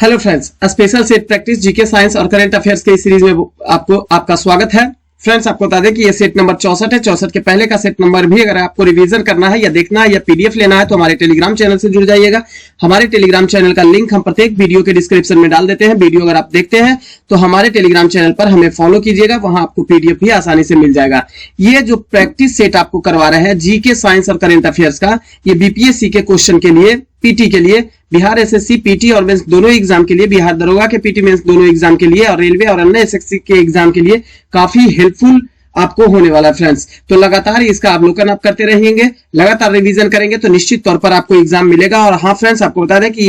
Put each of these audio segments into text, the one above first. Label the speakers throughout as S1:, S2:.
S1: Hello friends, special set practice GK science और current affairs के इस सीरीज में आपका स्वागत है। फ्रेंड्स, आपको बता दें कि ये सेट नंबर 64 है। 64 के पहले का सेट नंबर भी अगर आपको रिवीजन करना है या देखना है या पीडीएफ लेना है तो हमारे टेलीग्राम चैनल से जुड़ जाइएगा। हमारे टेलीग्राम चैनल का लिंक हम प्रत्येक वीडियो के डिस्क्रिप्शन में डाल देते हैं। वीडियो अगर आप देखते हैं तो हमारे टेलीग्राम चैनल पर हमें फॉलो कीजिएगा, वहां आपको पीडीएफ भी आसानी से मिल जाएगा। ये जो प्रैक्टिस सेट आपको करवा रहे हैं जीके साइंस और करंट अफेयर्स का, ये बीपीएससी के क्वेश्चन के लिए, पीटी के लिए, बिहार एसएससी पीटी और मेंस दोनों एग्जाम के लिए, बिहार दरोगा के पीटी मेंस दोनों एग्जाम के लिए और रेलवे और अन्य एसएससी के एग्जाम के लिए काफी हेल्पफुल आपको होने वाला है फ्रेंड्स। तो लगातार इसका अवलोकन आप करते रहेंगे, लगातार रिवीजन करेंगे तो निश्चित तौर पर आपको एग्जाम मिलेगा। और हाँ फ्रेंड्स, आपको बता दें कि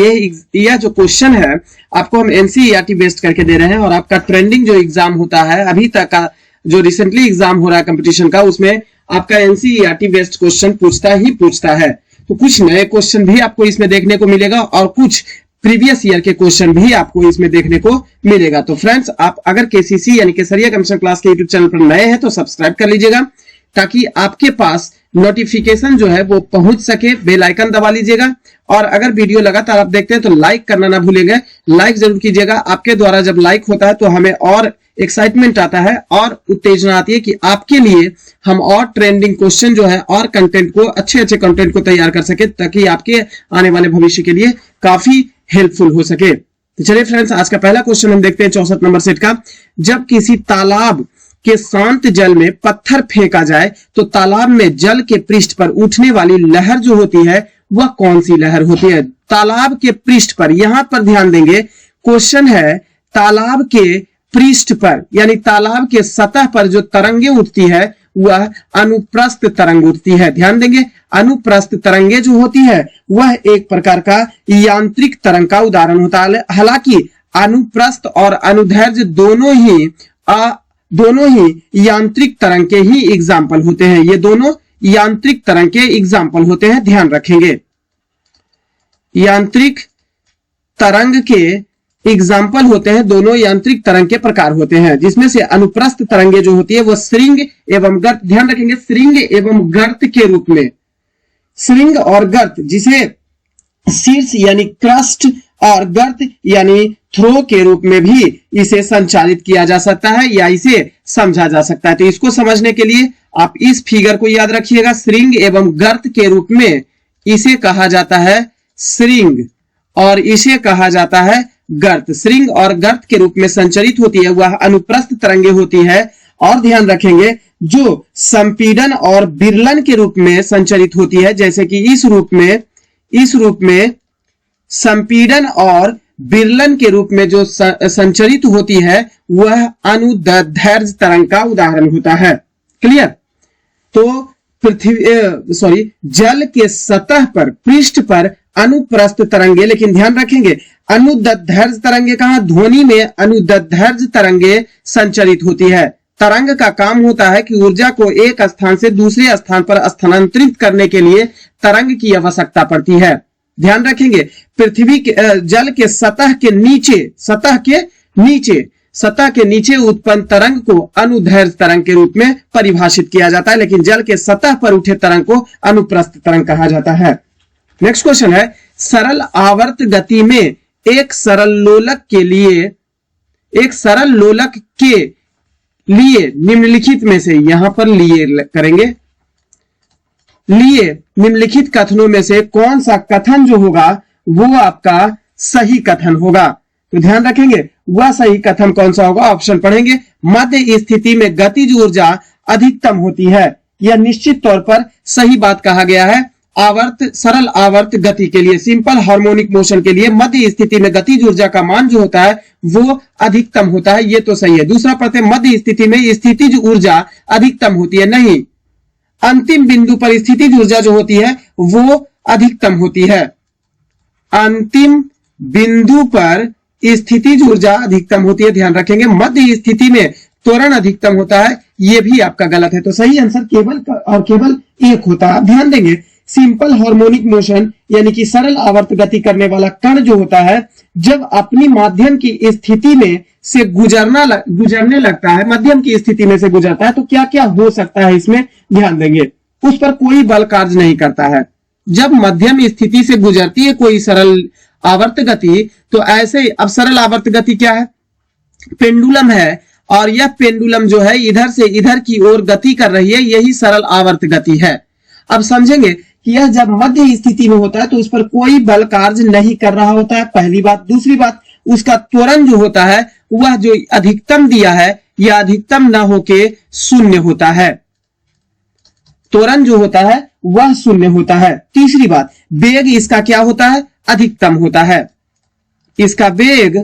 S1: यह जो क्वेश्चन है आपको हम एनसीईआरटी बेस्ड करके दे रहे हैं और आपका ट्रेंडिंग जो एग्जाम होता है, अभी तक का जो रिसेंटली एग्जाम हो रहा है कंपटीशन का, उसमें आपका एनसीईआरटी बेस्ड क्वेश्चन पूछता है। तो कुछ नए क्वेश्चन भी आपको इसमें देखने को मिलेगा और कुछ प्रीवियस ईयर के क्वेश्चन भी आपको इसमें देखने को मिलेगा। तो फ्रेंड्स, आप अगर केसीसी यानी केसरिया कमीशन क्लास के यूट्यूब चैनल पर नए हैं तो सब्सक्राइब कर लीजिएगा ताकि आपके पास नोटिफिकेशन जो है वो पहुंच सके। बेल आइकन दबा लीजिएगा और अगर वीडियो लगातार आप देखते हैं तो लाइक करना ना भूलेंगे, लाइक जरूर कीजिएगा। आपके द्वारा जब लाइक होता है तो हमें और एक्साइटमेंट आता है और उत्तेजना आती है कि आपके लिए हम और ट्रेंडिंग क्वेश्चन जो है और कंटेंट को, अच्छे कंटेंट को तैयार कर सके ताकि आपके आने वाले भविष्य के लिए काफी हेल्पफुल हो सके। तो चलिए फ्रेंड्स, आज का पहला क्वेश्चन हम देखते हैं 64 नंबर सेट का। जब किसी तालाब के शांत जल में पत्थर फेंका जाए तो तालाब में जल के पृष्ठ पर उठने वाली लहर जो होती है वह कौन सी लहर होती है? तालाब के पृष्ठ पर, यहां पर ध्यान देंगे, क्वेश्चन है तालाब के पृष्ठ पर यानी तालाब के सतह पर जो तरंगे उठती है वह अनुप्रस्थ तरंग उठती है। ध्यान देंगे, अनुप्रस्थ तरंगे जो होती है वह एक प्रकार का यांत्रिक तरंग का उदाहरण होता है। हालांकि अनुप्रस्थ और अनुदैर्घ्य दोनों ही यांत्रिक तरंग के ही एग्जाम्पल होते हैं। ये दोनों यांत्रिक तरंग के एग्जाम्पल होते हैं, ध्यान रखेंगे। यांत्रिक तरंग के एग्जाम्पल होते हैं, दोनों यांत्रिक तरंग के प्रकार होते हैं, जिसमें से अनुप्रस्थ तरंगे जो होती है वो श्रृंग एवं गर्त, ध्यान रखेंगे, श्रृंग एवं गर्त के रूप में, श्रृंग और गर्त, जिसे शीर्ष यानी क्रस्ट और गर्त यानी थ्रो के रूप में भी इसे संचालित किया जा सकता है या इसे समझा जा सकता है। तो इसको समझने के लिए आप इस फिगर को याद रखिएगा। श्रृंग एवं गर्त के रूप में इसे कहा जाता है श्रृंग और इसे कहा जाता है गर्त। श्रृंग और गर्त के रूप में संचरित होती है वह अनुप्रस्थ तरंगे होती है। और ध्यान रखेंगे, जो संपीड़न और विरलन के रूप में संचरित होती है, जैसे कि इस रूप में संपीड़न और विरलन के रूप में जो संचरित होती है वह अनुदैर्घ्य तरंग का उदाहरण होता है। क्लियर? तो जल के सतह पर, पृष्ठ पर अनुप्रस्थ तरंगे, लेकिन ध्यान रखेंगे अनुदैर्घ्य तरंगे कहां? ध्वनि में अनुदैर्घ्य तरंगे संचरित होती है। तरंग का काम होता है कि ऊर्जा को एक स्थान से दूसरे स्थान पर स्थानांतरित करने के लिए तरंग की आवश्यकता पड़ती है। ध्यान रखेंगे, पृथ्वी के जल के सतह के नीचे उत्पन्न तरंग को अनुदैर्घ्य तरंग के रूप में परिभाषित किया जाता है, लेकिन जल के सतह पर उठे तरंग को अनुप्रस्थ तरंग कहा जाता है। नेक्स्ट क्वेश्चन है, सरल आवर्त गति में एक सरल लोलक के लिए निम्नलिखित में से, यहां पर निम्नलिखित कथनों में से कौन सा कथन जो होगा वो आपका सही कथन होगा? तो ध्यान रखेंगे, वह सही कथन कौन सा होगा? ऑप्शन पढ़ेंगे। मध्य स्थिति में गतिज ऊर्जा अधिकतम होती है, यह निश्चित तौर पर सही बात कहा गया है। सरल आवर्त गति के लिए, सिंपल हार्मोनिक मोशन के लिए मध्य स्थिति में गतिज ऊर्जा का मान जो होता है वो अधिकतम होता है, ये तो सही है। दूसरा पढ़ते हैं, मध्य स्थिति में स्थितिज ऊर्जा अधिकतम होती है, नहीं, अंतिम बिंदु पर स्थितिज ऊर्जा जो होती है वो अधिकतम होती है। अंतिम बिंदु पर स्थितिज ऊर्जा अधिकतम होती है, ध्यान रखेंगे। मध्य स्थिति में त्वरण अधिकतम होता है, ये भी आपका गलत है। तो सही आंसर केवल एक होता है। ध्यान देंगे, सिंपल हार्मोनिक मोशन यानी कि सरल आवर्त गति करने वाला कण जो होता है जब अपनी माध्यम की स्थिति में से गुजरने लगता है, मध्यम की स्थिति में से गुजरता है, तो क्या क्या हो सकता है इसमें ध्यान देंगे। उस पर कोई बल कार्य नहीं करता है। जब मध्यम स्थिति से गुजरती है कोई सरल आवर्त गति, तो ऐसे अब सरल आवर्त गति क्या है, पेंडुलम है और यह पेंडुलम जो है इधर से इधर की ओर गति कर रही है, यही सरल आवर्त गति है। अब समझेंगे कि यह जब मध्य स्थिति में होता है तो उस पर कोई बल कार्य नहीं कर रहा होता है, पहली बात। दूसरी बात, उसका त्वरण जो होता है वह जो अधिकतम दिया है यह अधिकतम न होके शून्य होता है, त्वरण जो होता है वह शून्य होता है। तीसरी बात, वेग इसका क्या होता है, अधिकतम होता है, इसका वेग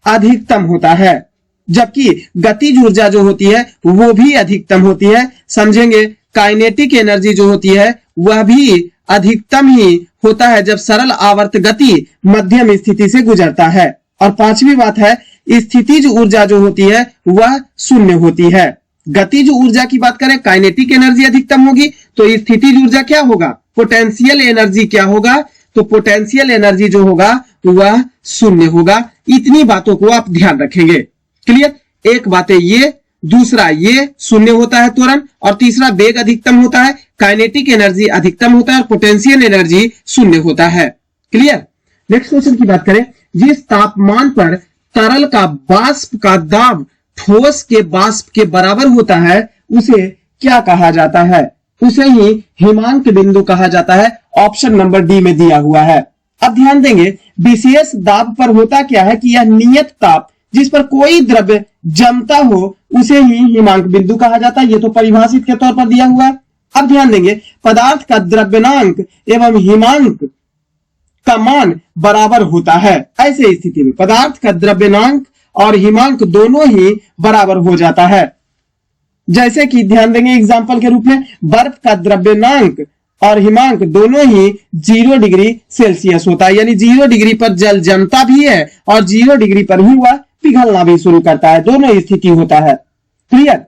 S1: अधिकतम होता है, जबकि गतिज ऊर्जा जो होती है वो भी अधिकतम होती है। समझेंगे, काइनेटिक एनर्जी जो होती है वह भी अधिकतम ही होता है जब सरल आवर्त गति मध्यम स्थिति से गुजरता है। और पांचवी बात है, स्थितिज ऊर्जा जो होती है वह शून्य होती है। गतिज ऊर्जा की बात करें, काइनेटिक एनर्जी अधिकतम होगी, तो स्थितिज ऊर्जा क्या होगा, पोटेंशियल एनर्जी क्या होगा, तो पोटेंशियल एनर्जी जो होगा वह शून्य होगा। इतनी बातों को आप ध्यान रखेंगे। क्लियर, एक बात है ये, दूसरा ये शून्य होता है त्वरण, और तीसरा वेग अधिकतम होता है, काइनेटिक एनर्जी अधिकतम होता है और पोटेंशियल एनर्जी शून्य होता है। क्लियर। नेक्स्ट क्वेश्चन की बात करें, जिस तापमान पर तरल का वाष्प का दाब ठोस के वाष्प के बराबर होता है उसे क्या कहा जाता है, उसे ही हिमांक बिंदु कहा जाता है। ऑप्शन नंबर डी में दिया हुआ है। अब ध्यान देंगे, विशेष दाब पर होता क्या है कि यह नियत ताप जिस पर कोई द्रव्य जमता हो उसे ही हिमांक बिंदु कहा जाता है। ये तो परिभाषित के तौर पर दिया हुआ है। अब ध्यान देंगे, पदार्थ का द्रव्यनांक एवं हिमांक का मान बराबर होता है। ऐसे स्थिति में पदार्थ का द्रव्यनांक और हिमांक दोनों ही बराबर हो जाता है। जैसे कि ध्यान देंगे एग्जांपल के रूप में, बर्फ का द्रव्यनांक और हिमांक दोनों ही 0 डिग्री सेल्सियस होता है, यानी 0 डिग्री पर जल जमता भी है और 0 डिग्री पर ही वह पिघलना भी शुरू करता है, दोनों स्थिति होता है। क्लियर।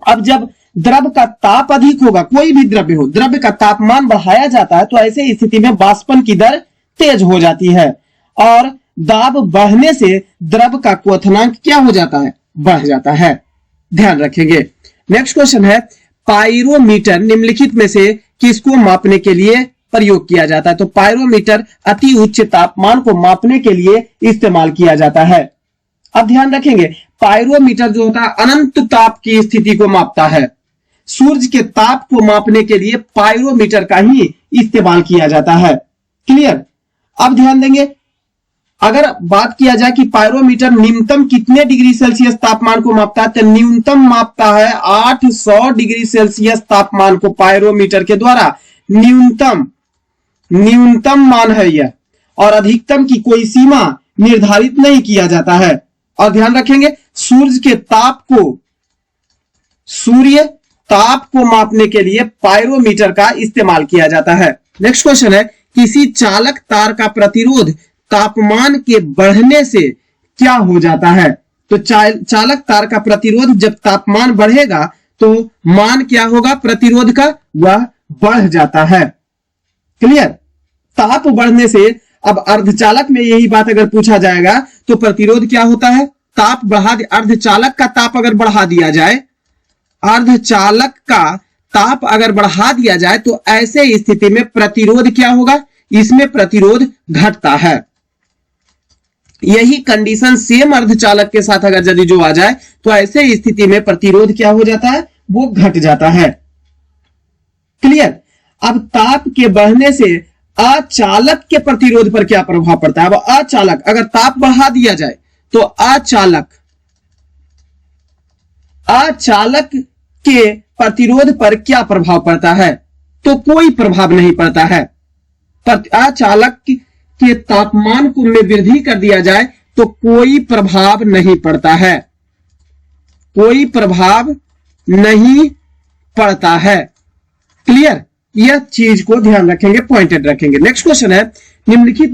S1: अब जब द्रव का ताप अधिक होगा, कोई भी द्रव्य हो, द्रव्य का तापमान बढ़ाया जाता है तो ऐसे स्थिति में वाष्पन की दर तेज हो जाती है और दाब बढ़ने से द्रव का क्वथनांक क्या हो जाता है, बढ़ जाता है। ध्यान रखेंगे। नेक्स्ट क्वेश्चन है, पायरोमीटर निम्नलिखित में से किसको मापने के लिए प्रयोग किया जाता है, तो पायरोमीटर अति उच्च तापमान को मापने के लिए इस्तेमाल किया जाता है। अब ध्यान रखेंगे, पायरोमीटर जो होता है अनंत ताप की स्थिति को मापता है। सूर्य के ताप को मापने के लिए पायरोमीटर का ही इस्तेमाल किया जाता है। क्लियर। अब ध्यान देंगे, अगर बात किया जाए कि पायरोमीटर न्यूनतम कितने डिग्री सेल्सियस तापमान को मापता है, तो न्यूनतम मापता है 800 डिग्री सेल्सियस तापमान को पायरोमीटर के द्वारा। न्यूनतम मान है यह, और अधिकतम की कोई सीमा निर्धारित नहीं किया जाता है। और ध्यान रखेंगे, सूर्य ताप को मापने के लिए पायरोमीटर का इस्तेमाल किया जाता है। नेक्स्ट क्वेश्चन है, किसी चालक तार का प्रतिरोध तापमान के बढ़ने से क्या हो जाता है, तो चालक तार का प्रतिरोध जब तापमान बढ़ेगा तो मान क्या होगा प्रतिरोध का, वह बढ़ जाता है। क्लियर। ताप बढ़ने से, अब अर्धचालक में यही बात अगर पूछा जाएगा तो प्रतिरोध क्या होता है, ताप बढ़ा, अर्धचालक का ताप अगर बढ़ा दिया जाए, अर्धचालक का ताप अगर बढ़ा दिया जाए तो ऐसे स्थिति में प्रतिरोध क्या होगा, इसमें प्रतिरोध घटता है। यही कंडीशन सेम अर्धचालक के साथ अगर यदि जो आ जाए तो ऐसे स्थिति में प्रतिरोध क्या हो जाता है, वो घट जाता है। क्लियर। अब ताप के बढ़ने से अचालक के प्रतिरोध पर क्या प्रभाव पड़ता है। अब अचालक, अगर ताप बढ़ा दिया जाए तो अचालक के प्रतिरोध पर क्या प्रभाव पड़ता है, तो कोई प्रभाव नहीं पड़ता है। अचालक के तापमान को में वृद्धि कर दिया जाए तो कोई प्रभाव नहीं पड़ता है, कोई प्रभाव नहीं पड़ता है। क्लियर। यह चीज को ध्यान रखेंगे, पॉइंटेड रखेंगे। नेक्स्ट क्वेश्चन है, निम्नलिखित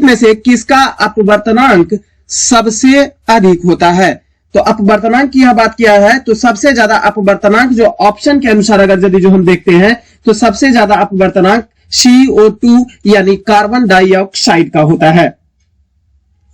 S1: में से किसका अपवर्तनांक सबसे अधिक होता है, तो अपवर्तनांक की यह बात किया है तो सबसे ज्यादा अपवर्तनांक जो ऑप्शन के अनुसार अगर यदि जो हम देखते हैं तो सबसे ज्यादा अपवर्तनांक CO2 यानी कार्बन डाइऑक्साइड का होता है।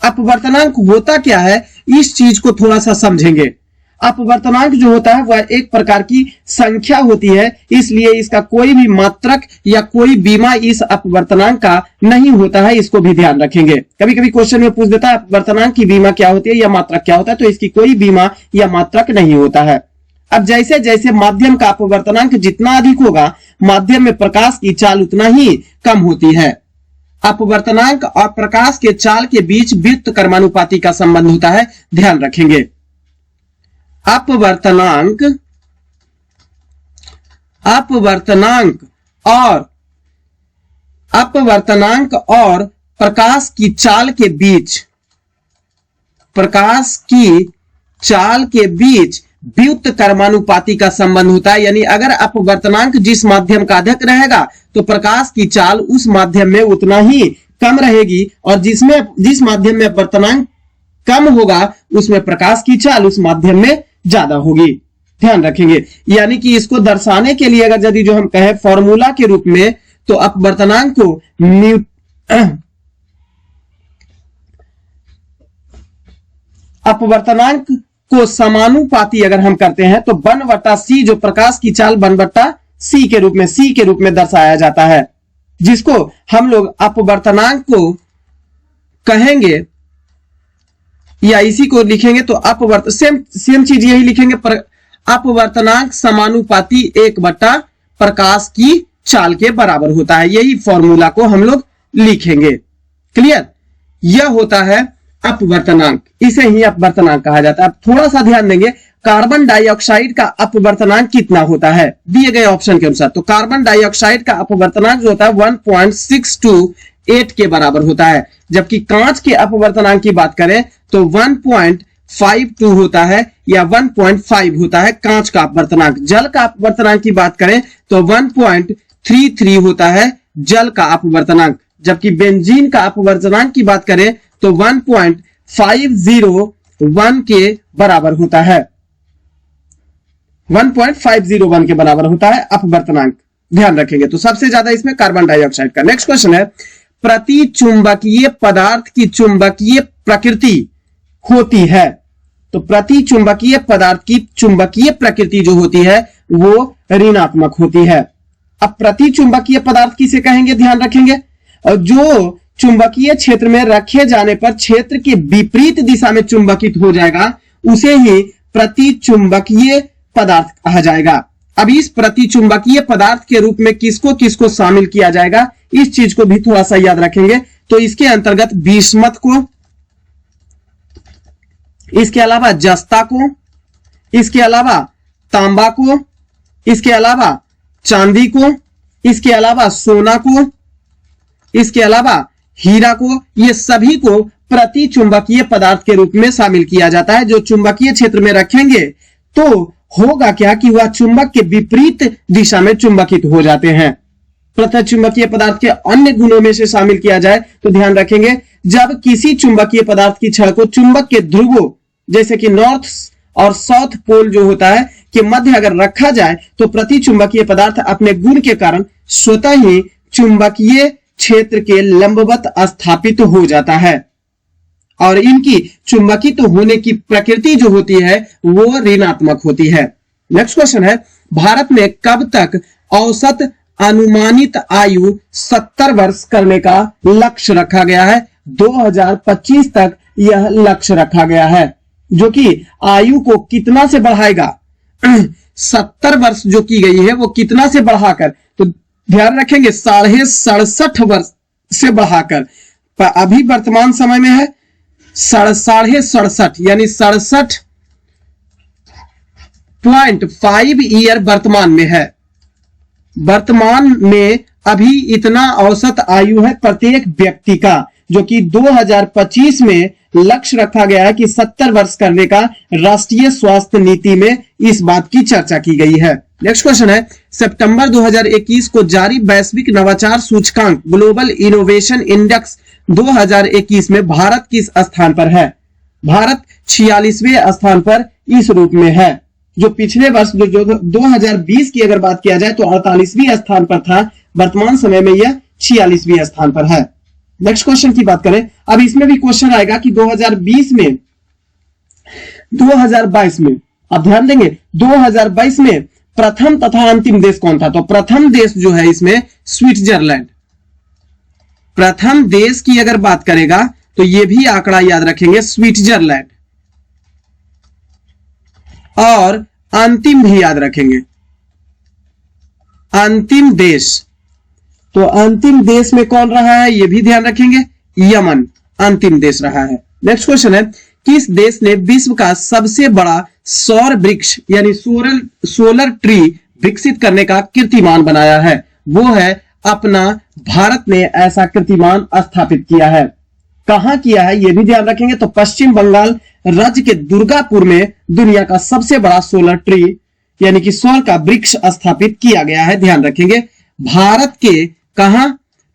S1: अपवर्तनांक होता क्या है, इस चीज को थोड़ा सा समझेंगे। अपवर्तनांक जो होता है वह एक प्रकार की संख्या होती है, इसलिए इसका कोई भी मात्रक या कोई बीमा इस अपवर्तनांक का नहीं होता है, इसको भी ध्यान रखेंगे। कभी कभी क्वेश्चन में पूछ देता है अपवर्तनांक की बीमा क्या होती है या मात्रक क्या होता है, तो इसकी कोई बीमा या मात्रक नहीं होता है। अब जैसे जैसे माध्यम का अपवर्तनांक जितना अधिक होगा, माध्यम में प्रकाश की चाल उतना ही कम होती है। अपवर्तनांक और प्रकाश के चाल के बीच व्युत्क्रमानुपाती कर्मानुपाती का संबंध होता है, ध्यान रखेंगे। अपवर्तनांक और प्रकाश की चाल के बीच व्युत्क्रमानुपाती कर्मानुपाती का संबंध होता है। यानी अगर अपवर्तनांक जिस माध्यम का अधिक रहेगा तो प्रकाश की चाल उस माध्यम में उतना ही कम रहेगी, और जिस माध्यम में अपवर्तनांक कम होगा उसमें प्रकाश की चाल उस माध्यम में ज्यादा होगी, ध्यान रखेंगे। यानी कि इसको दर्शाने के लिए अगर यदि जो हम कहें फॉर्मूला के रूप में, तो अपवर्तनांक को अपवर्तनांक को समानुपाती अगर हम करते हैं तो 1/c, जो प्रकाश की चाल 1/c के रूप में दर्शाया जाता है, जिसको हम लोग अपवर्तनांक को कहेंगे या इसी को लिखेंगे तो सेम चीज यही लिखेंगे, अपवर्तनांक समानुपाती 1/ प्रकाश की चाल के बराबर होता है। यही फॉर्मूला को हम लोग लिखेंगे। क्लियर? यह होता है अपवर्तनांक, इसे ही अपवर्तनांक कहा जाता है। अब थोड़ा सा ध्यान देंगे, कार्बन डाइऑक्साइड का अपवर्तनांक कितना होता है दिए गए ऑप्शन के अनुसार। तो कार्बन डाइऑक्साइड का अपवर्तनांक जो होता है 1.628 के बराबर होता है, जबकि कांच के अपवर्तनांक की बात करें तो 1.52 होता है या 1.5 होता है कांच का अपवर्तनांक। जल का अपवर्तनांक की बात करें तो 1.33 होता है जल का अपवर्तनांक, जबकि बेंजीन का अपवर्तनांक की बात करें तो 1.501 के बराबर होता है, 1.501 के बराबर होता है अपवर्तनांक, ध्यान रखेंगे। तो सबसे ज्यादा इसमें कार्बन डाइऑक्साइड का। नेक्स्ट क्वेश्चन है, प्रतिचुंबकीय पदार्थ की चुंबकीय प्रकृति होती है। तो प्रतिचुंबकीय पदार्थ की चुंबकीय प्रकृति जो होती है वो ऋणात्मक होती है। अब प्रतिचुंबकीय पदार्थ किसे कहेंगे, ध्यान रखेंगे। और जो चुंबकीय क्षेत्र में रखे जाने पर क्षेत्र के विपरीत दिशा में चुंबकित हो जाएगा, उसे ही प्रतिचुंबकीय पदार्थ कहा जाएगा। अब इस प्रतिचुंबकीय पदार्थ के रूप में किसको किसको शामिल किया जाएगा, इस चीज को भी थोड़ा सा याद रखेंगे। तो इसके अंतर्गत बिस्मथ को, इसके अलावा जस्ता को, इसके अलावा तांबा को, इसके अलावा चांदी को, इसके अलावा सोना को, इसके अलावा हीरा को, ये सभी को प्रतिचुंबकीय पदार्थ के रूप में शामिल किया जाता है। जो चुंबकीय क्षेत्र में रखेंगे तो होगा क्या कि वह चुंबक के विपरीत दिशा में चुंबकित हो जाते हैं। प्रतिचुंबकीय पदार्थ के अन्य गुणों में से शामिल किया जाए तो ध्यान रखेंगे, जब किसी चुंबकीय पदार्थ की छड़ को चुंबक के ध्रुवों जैसे कि नॉर्थ और साउथ पोल जो होता है के मध्य अगर रखा जाए तो प्रतिचुंबकीय पदार्थ अपने गुण के कारण स्वतः ही चुंबकीय क्षेत्र के लंबवत स्थापित हो जाता है, और इनकी चुंबकित होने की प्रकृति जो होती है वो ऋणात्मक होती है। नेक्स्ट क्वेश्चन है, भारत में कब तक औसत अनुमानित आयु 70 वर्ष करने का लक्ष्य रखा गया है? 2025 तक यह लक्ष्य रखा गया है, जो कि आयु को कितना से बढ़ाएगा 70 वर्ष जो की गई है वो कितना से बढ़ाकर, तो ध्यान रखेंगे 67.5 वर्ष से बढ़ाकर, अभी वर्तमान समय में है 67.5 यानी 67.5 ईयर वर्तमान में है। वर्तमान में अभी इतना औसत आयु है प्रत्येक व्यक्ति का, जो कि 2025 में लक्ष्य रखा गया है कि 70 वर्ष करने का राष्ट्रीय स्वास्थ्य नीति में इस बात की चर्चा की गई है। नेक्स्ट क्वेश्चन है, सितंबर 2021 को जारी वैश्विक नवाचार सूचकांक ग्लोबल इनोवेशन इंडेक्स 2021 में भारत किस स्थान पर है? भारत 46वें स्थान पर इस रूप में है। जो पिछले वर्ष जो 2020 की अगर बात किया जाए तो 48वें स्थान पर था, वर्तमान समय में यह 46वें स्थान पर है। नेक्स्ट क्वेश्चन की बात करें, अब इसमें भी क्वेश्चन आएगा कि 2020 में 2022 में अब ध्यान देंगे 2022 में प्रथम तथा अंतिम देश कौन था? तो प्रथम देश जो है इसमें स्विट्जरलैंड। प्रथम देश की अगर बात करेगा तो यह भी आंकड़ा याद रखेंगे, स्विट्जरलैंड। और अंतिम भी याद रखेंगे, अंतिम देश। तो अंतिम देश में कौन रहा है यह भी ध्यान रखेंगे, यमन अंतिम देश रहा है। नेक्स्ट क्वेश्चन है, किस देश ने विश्व का सबसे बड़ा सौर वृक्ष यानी सोलर ट्री विकसित करने का कीर्तिमान बनाया है? वो है अपना भारत ने ऐसा कीर्तिमान स्थापित किया है। कहां किया है यह भी ध्यान रखेंगे। तो पश्चिम बंगाल राज्य के दुर्गापुर में दुनिया का सबसे बड़ा सोलर ट्री यानी कि सौर का वृक्ष स्थापित किया गया है, ध्यान रखेंगे। भारत के कहां?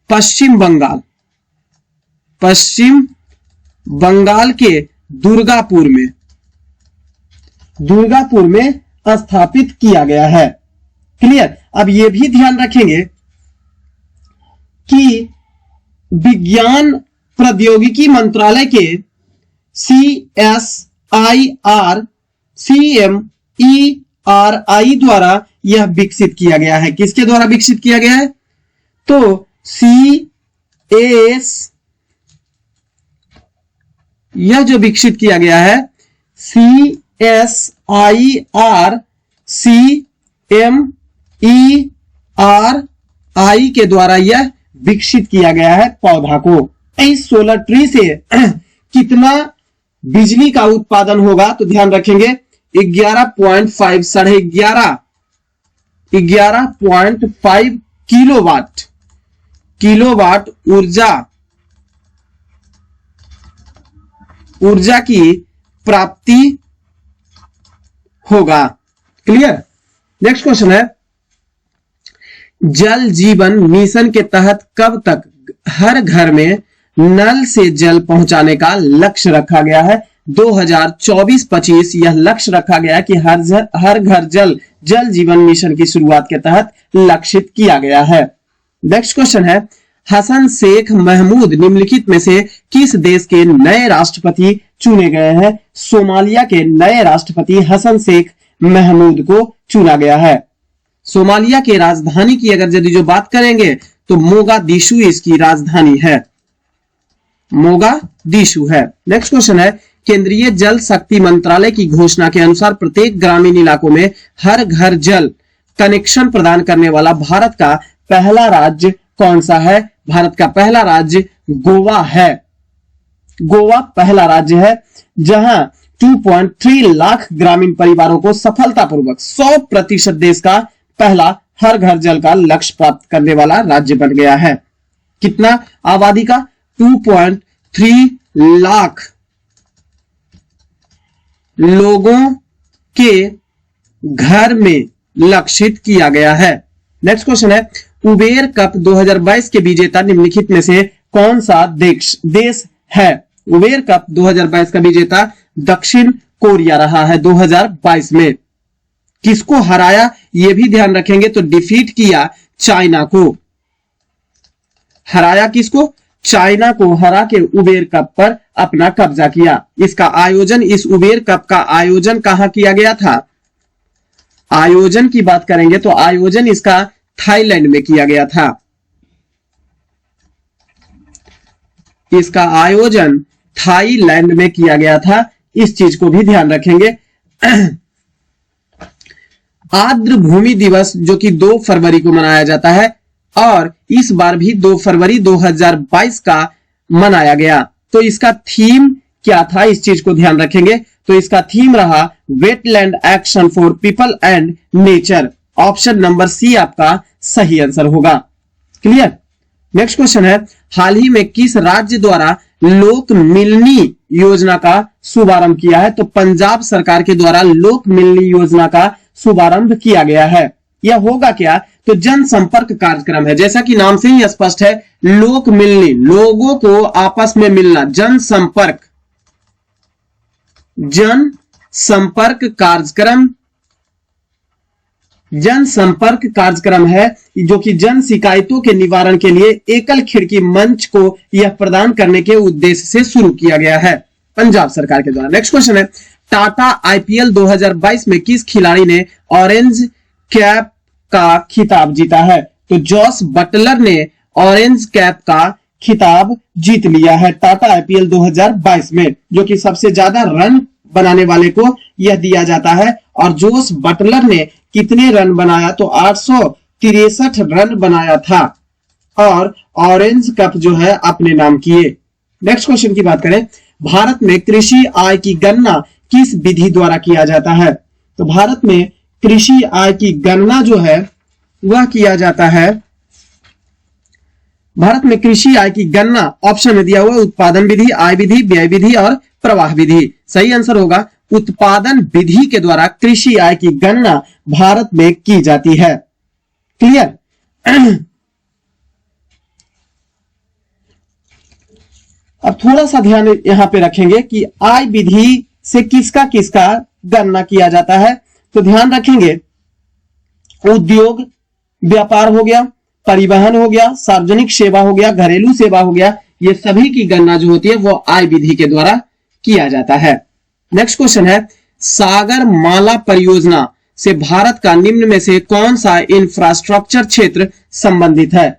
S1: पश्चिम बंगाल, पश्चिम बंगाल के दुर्गापुर में स्थापित किया गया है। क्लियर। अब यह भी ध्यान रखेंगे कि विज्ञान प्रौद्योगिकी मंत्रालय के CSIR-CMERI द्वारा यह विकसित किया गया है। किसके द्वारा विकसित किया गया है? तो यह जो विकसित किया गया है CSIR-CMERI के द्वारा यह विकसित किया गया है पौधा को। इस सोलर ट्री से कितना बिजली का उत्पादन होगा? तो ध्यान रखेंगे 11.5 साढ़े 11.5 किलोवाट ऊर्जा की प्राप्ति होगा। क्लियर। नेक्स्ट क्वेश्चन है, जल जीवन मिशन के तहत कब तक हर घर में नल से जल पहुंचाने का लक्ष्य रखा गया है? 2024-25 यह लक्ष्य रखा गया कि हर घर जल जीवन मिशन की शुरुआत के तहत लक्षित किया गया है। नेक्स्ट क्वेश्चन है, हसन शेख महमूद निम्नलिखित में से किस देश के नए राष्ट्रपति चुने गए हैं? सोमालिया के नए राष्ट्रपति हसन शेख महमूद को चुना गया है। सोमालिया की राजधानी की अगर यदि जो बात करेंगे तो मोगादिशु इसकी राजधानी है, मोगादिशु है। नेक्स्ट क्वेश्चन है, केंद्रीय जल शक्ति मंत्रालय की घोषणा के अनुसार प्रत्येक ग्रामीण इलाकों में हर घर जल कनेक्शन प्रदान करने वाला भारत का पहला राज्य कौन सा है? भारत का पहला राज्य गोवा है। गोवा पहला राज्य है जहां 2.3 लाख ग्रामीण परिवारों को सफलतापूर्वक 100% देश का पहला हर घर जल का लक्ष्य प्राप्त करने वाला राज्य बन गया है। कितना आबादी का? 2.3 लाख लोगों के घर में लक्षित किया गया है। नेक्स्ट क्वेश्चन है, उबेर कप 2022 के विजेता निम्नलिखित में से कौन सा देश है? उबेर कप 2022 का विजेता दक्षिण कोरिया रहा है 2022 में। किसको हराया यह भी ध्यान रखेंगे। तो डिफीट किया चाइना को। हराया किसको? चाइना को हरा के उबेर कप पर अपना कब्जा किया। इसका आयोजन, इस उबेर कप का आयोजन कहां किया गया था? आयोजन की बात करेंगे तो आयोजन इसका थाईलैंड में किया गया था। इसका आयोजन थाईलैंड में किया गया था। इस चीज को भी ध्यान रखेंगे। आर्द्र भूमि दिवस जो कि 2 फरवरी को मनाया जाता है और इस बार भी 2 फरवरी 2022 का मनाया गया। तो इसका थीम क्या था इस चीज को ध्यान रखेंगे। तो इसका थीम रहा wetland action for people and nature. Option number C आपका सही आंसर होगा। क्लियर। नेक्स्ट क्वेश्चन है, हाल ही में किस राज्य द्वारा लोक मिलनी योजना का शुभारंभ किया है? तो पंजाब सरकार के द्वारा लोक मिलनी योजना का शुभारंभ किया गया है। यह होगा क्या? तो जनसंपर्क कार्यक्रम है। जैसा कि नाम से ही स्पष्ट है, लोक मिलनी, लोगों को आपस में मिलना, जनसंपर्क कार्यक्रम है जो कि जन शिकायतों के निवारण के लिए एकल खिड़की मंच को यह प्रदान करने के उद्देश्य से शुरू किया गया है पंजाब सरकार के द्वारा। नेक्स्ट क्वेश्चन है, टाटा आईपीएल 2022 में किस खिलाड़ी ने ऑरेंज कैप का खिताब जीता है? तो जॉस बटलर ने ऑरेंज कैप का खिताब जीत लिया है टाटा आईपीएल 2022 में, जो कि सबसे ज्यादा रन बनाने वाले को यह दिया जाता है। और जॉस बटलर ने कितने रन बनाया? तो 863 रन बनाया था और ऑरेंज कप जो है अपने नाम किए। नेक्स्ट क्वेश्चन की बात करें, भारत में कृषि आय की गणना किस विधि द्वारा किया जाता है? तो भारत में कृषि आय की गणना जो है वह किया जाता है, भारत में कृषि आय की गणना ऑप्शन में दिया हुआ उत्पादन विधि, आय विधि, व्यय विधि और प्रवाह विधि। सही आंसर होगा उत्पादन विधि के द्वारा कृषि आय की गणना भारत में की जाती है। क्लियर? अब थोड़ा सा ध्यान यहां पे रखेंगे कि आय विधि से किसका किसका गणना किया जाता है। तो ध्यान रखेंगे उद्योग व्यापार हो गया, परिवहन हो गया, सार्वजनिक सेवा हो गया, घरेलू सेवा हो गया, ये सभी की गणना जो होती है वो आय विधि के द्वारा किया जाता है। नेक्स्ट क्वेश्चन है, सागर माला परियोजना से भारत का निम्न में से कौन सा इंफ्रास्ट्रक्चर क्षेत्र संबंधित है?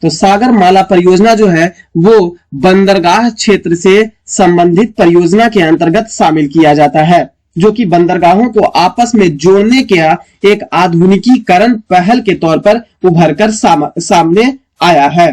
S1: तो सागर माला परियोजना जो है वो बंदरगाह क्षेत्र से संबंधित परियोजना के अंतर्गत शामिल किया जाता है, जो कि बंदरगाहों को आपस में जोड़ने के एक आधुनिकीकरण पहल के तौर पर उभर कर सामने आया है।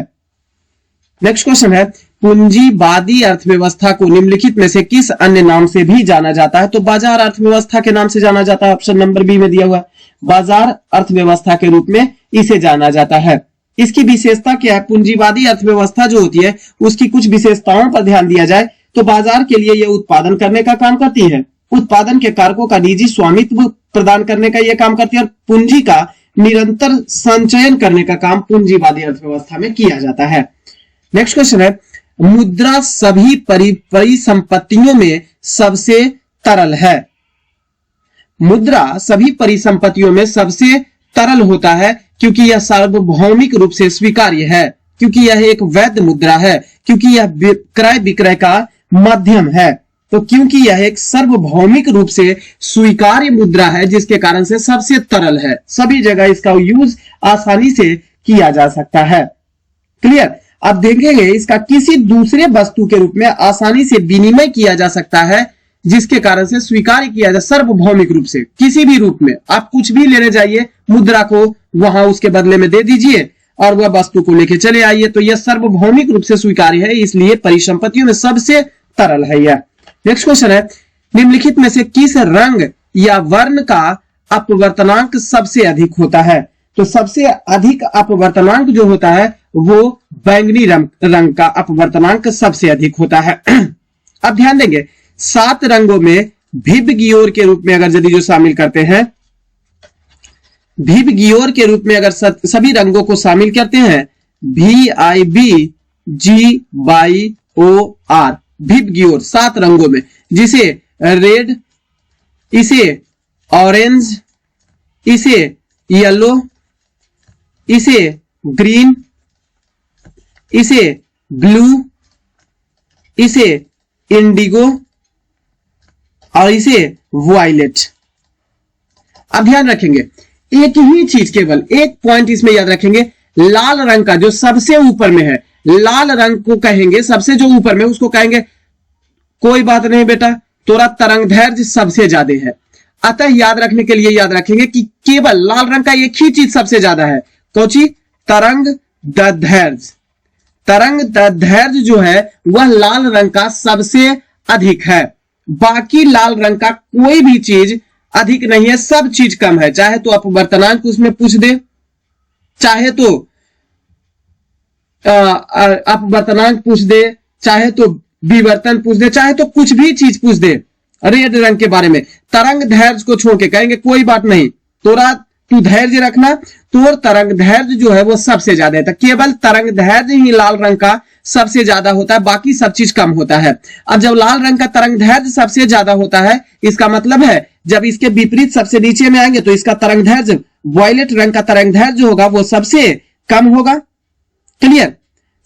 S1: नेक्स्ट क्वेश्चन है, पूंजीवादी अर्थव्यवस्था को निम्नलिखित में से किस अन्य नाम से भी जाना जाता है? तो बाजार अर्थव्यवस्था के नाम से जाना जाता है, ऑप्शन नंबर बी में दिया हुआ। बाजार अर्थव्यवस्था के रूप में इसे जाना जाता है। इसकी विशेषता क्या है? पूंजीवादी अर्थव्यवस्था जो होती है उसकी कुछ विशेषताओं पर ध्यान दिया जाए तो बाजार के लिए यह उत्पादन करने का काम करती है, उत्पादन के कारकों का निजी स्वामित्व प्रदान करने का यह काम करती है और पूंजी का निरंतर संचयन करने का काम पूंजीवादी अर्थव्यवस्था में किया जाता है। नेक्स्ट क्वेश्चन है, मुद्रा सभी परिसंपत्तियों में सबसे तरल है। मुद्रा सभी परिसंपत्तियों में सबसे तरल होता है क्योंकि यह सार्वभौमिक रूप से स्वीकार्य है, क्योंकि यह एक वैध मुद्रा है, क्योंकि यह क्रय विक्रय का माध्यम है। तो क्योंकि यह एक सार्वभौमिक रूप से स्वीकार्य मुद्रा है जिसके कारण से सबसे तरल है, सभी जगह इसका यूज आसानी से किया जा सकता है। क्लियर? अब देखेंगे इसका किसी दूसरे वस्तु के रूप में आसानी से विनिमय किया जा सकता है जिसके कारण से स्वीकार किया जाए सार्वभौमिक रूप से। किसी भी रूप में आप कुछ भी लेने जाइए, मुद्रा को वहां उसके बदले में दे दीजिए और वह वस्तु को लेके चले आइए, तो यह सार्वभौमिक रूप से स्वीकार्य है, इसलिए परिसंपत्तियों में सबसे तरल है यह। नेक्स्ट क्वेश्चन है, निम्नलिखित में से किस रंग या वर्ण का अपवर्तनांक सबसे अधिक होता है? तो सबसे अधिक अपवर्तनांक जो होता है वो बैंगनी रंग का अपवर्तनांक सबसे अधिक होता है। अब ध्यान देंगे 7 रंगों में भिब गियोर के रूप में अगर यदि जो शामिल करते हैं, भिब गियोर के रूप में अगर सभी रंगों को शामिल करते हैं, VIBGYOR, भिब गियोर 7 रंगों में, जिसे रेड, इसे ऑरेंज, इसे येलो, इसे ग्रीन, इसे ब्लू, इसे इंडिगो और इसे वायलेट। अब ध्यान रखेंगे एक ही चीज, केवल एक पॉइंट इसमें याद रखेंगे, लाल रंग का जो सबसे ऊपर में है, लाल रंग को कहेंगे सबसे जो ऊपर में उसको कहेंगे कोई बात नहीं बेटा तोरा तरंग धैर्य सबसे ज्यादा है। अतः याद रखने के लिए याद रखेंगे कि केवल लाल रंग का एक ही चीज सबसे ज्यादा है, कौची? तरंग दैर्ध्य। तरंग दैर्ध्य जो है वह लाल रंग का सबसे अधिक है, बाकी लाल रंग का कोई भी चीज अधिक नहीं है, सब चीज कम है। चाहे तो अपवर्तनांक उसमें पूछ दे, चाहे तो अपवर्तनांक पूछ दे, चाहे तो विवर्तन पूछ दे, चाहे तो कुछ भी चीज पूछ दे रेड रंग के बारे में, तरंग धैर्य को छोड़ के कहेंगे कोई बात नहीं तोरा तू धैर्य रखना, तो तरंग धैर्य जो है वो सबसे ज्यादा है। केवल तरंग धैर्य ही लाल रंग का सबसे ज्यादा होता है, बाकी सब चीज कम होता है। अब जब लाल रंग का तरंग धैर्य सबसे ज्यादा होता है, इसका मतलब है जब इसके विपरीत सबसे नीचे में आएंगे तो इसका तरंग धैर्य, वॉयलेट रंग का तरंग धैर्य जो होगा वो सबसे कम होगा। क्लियर?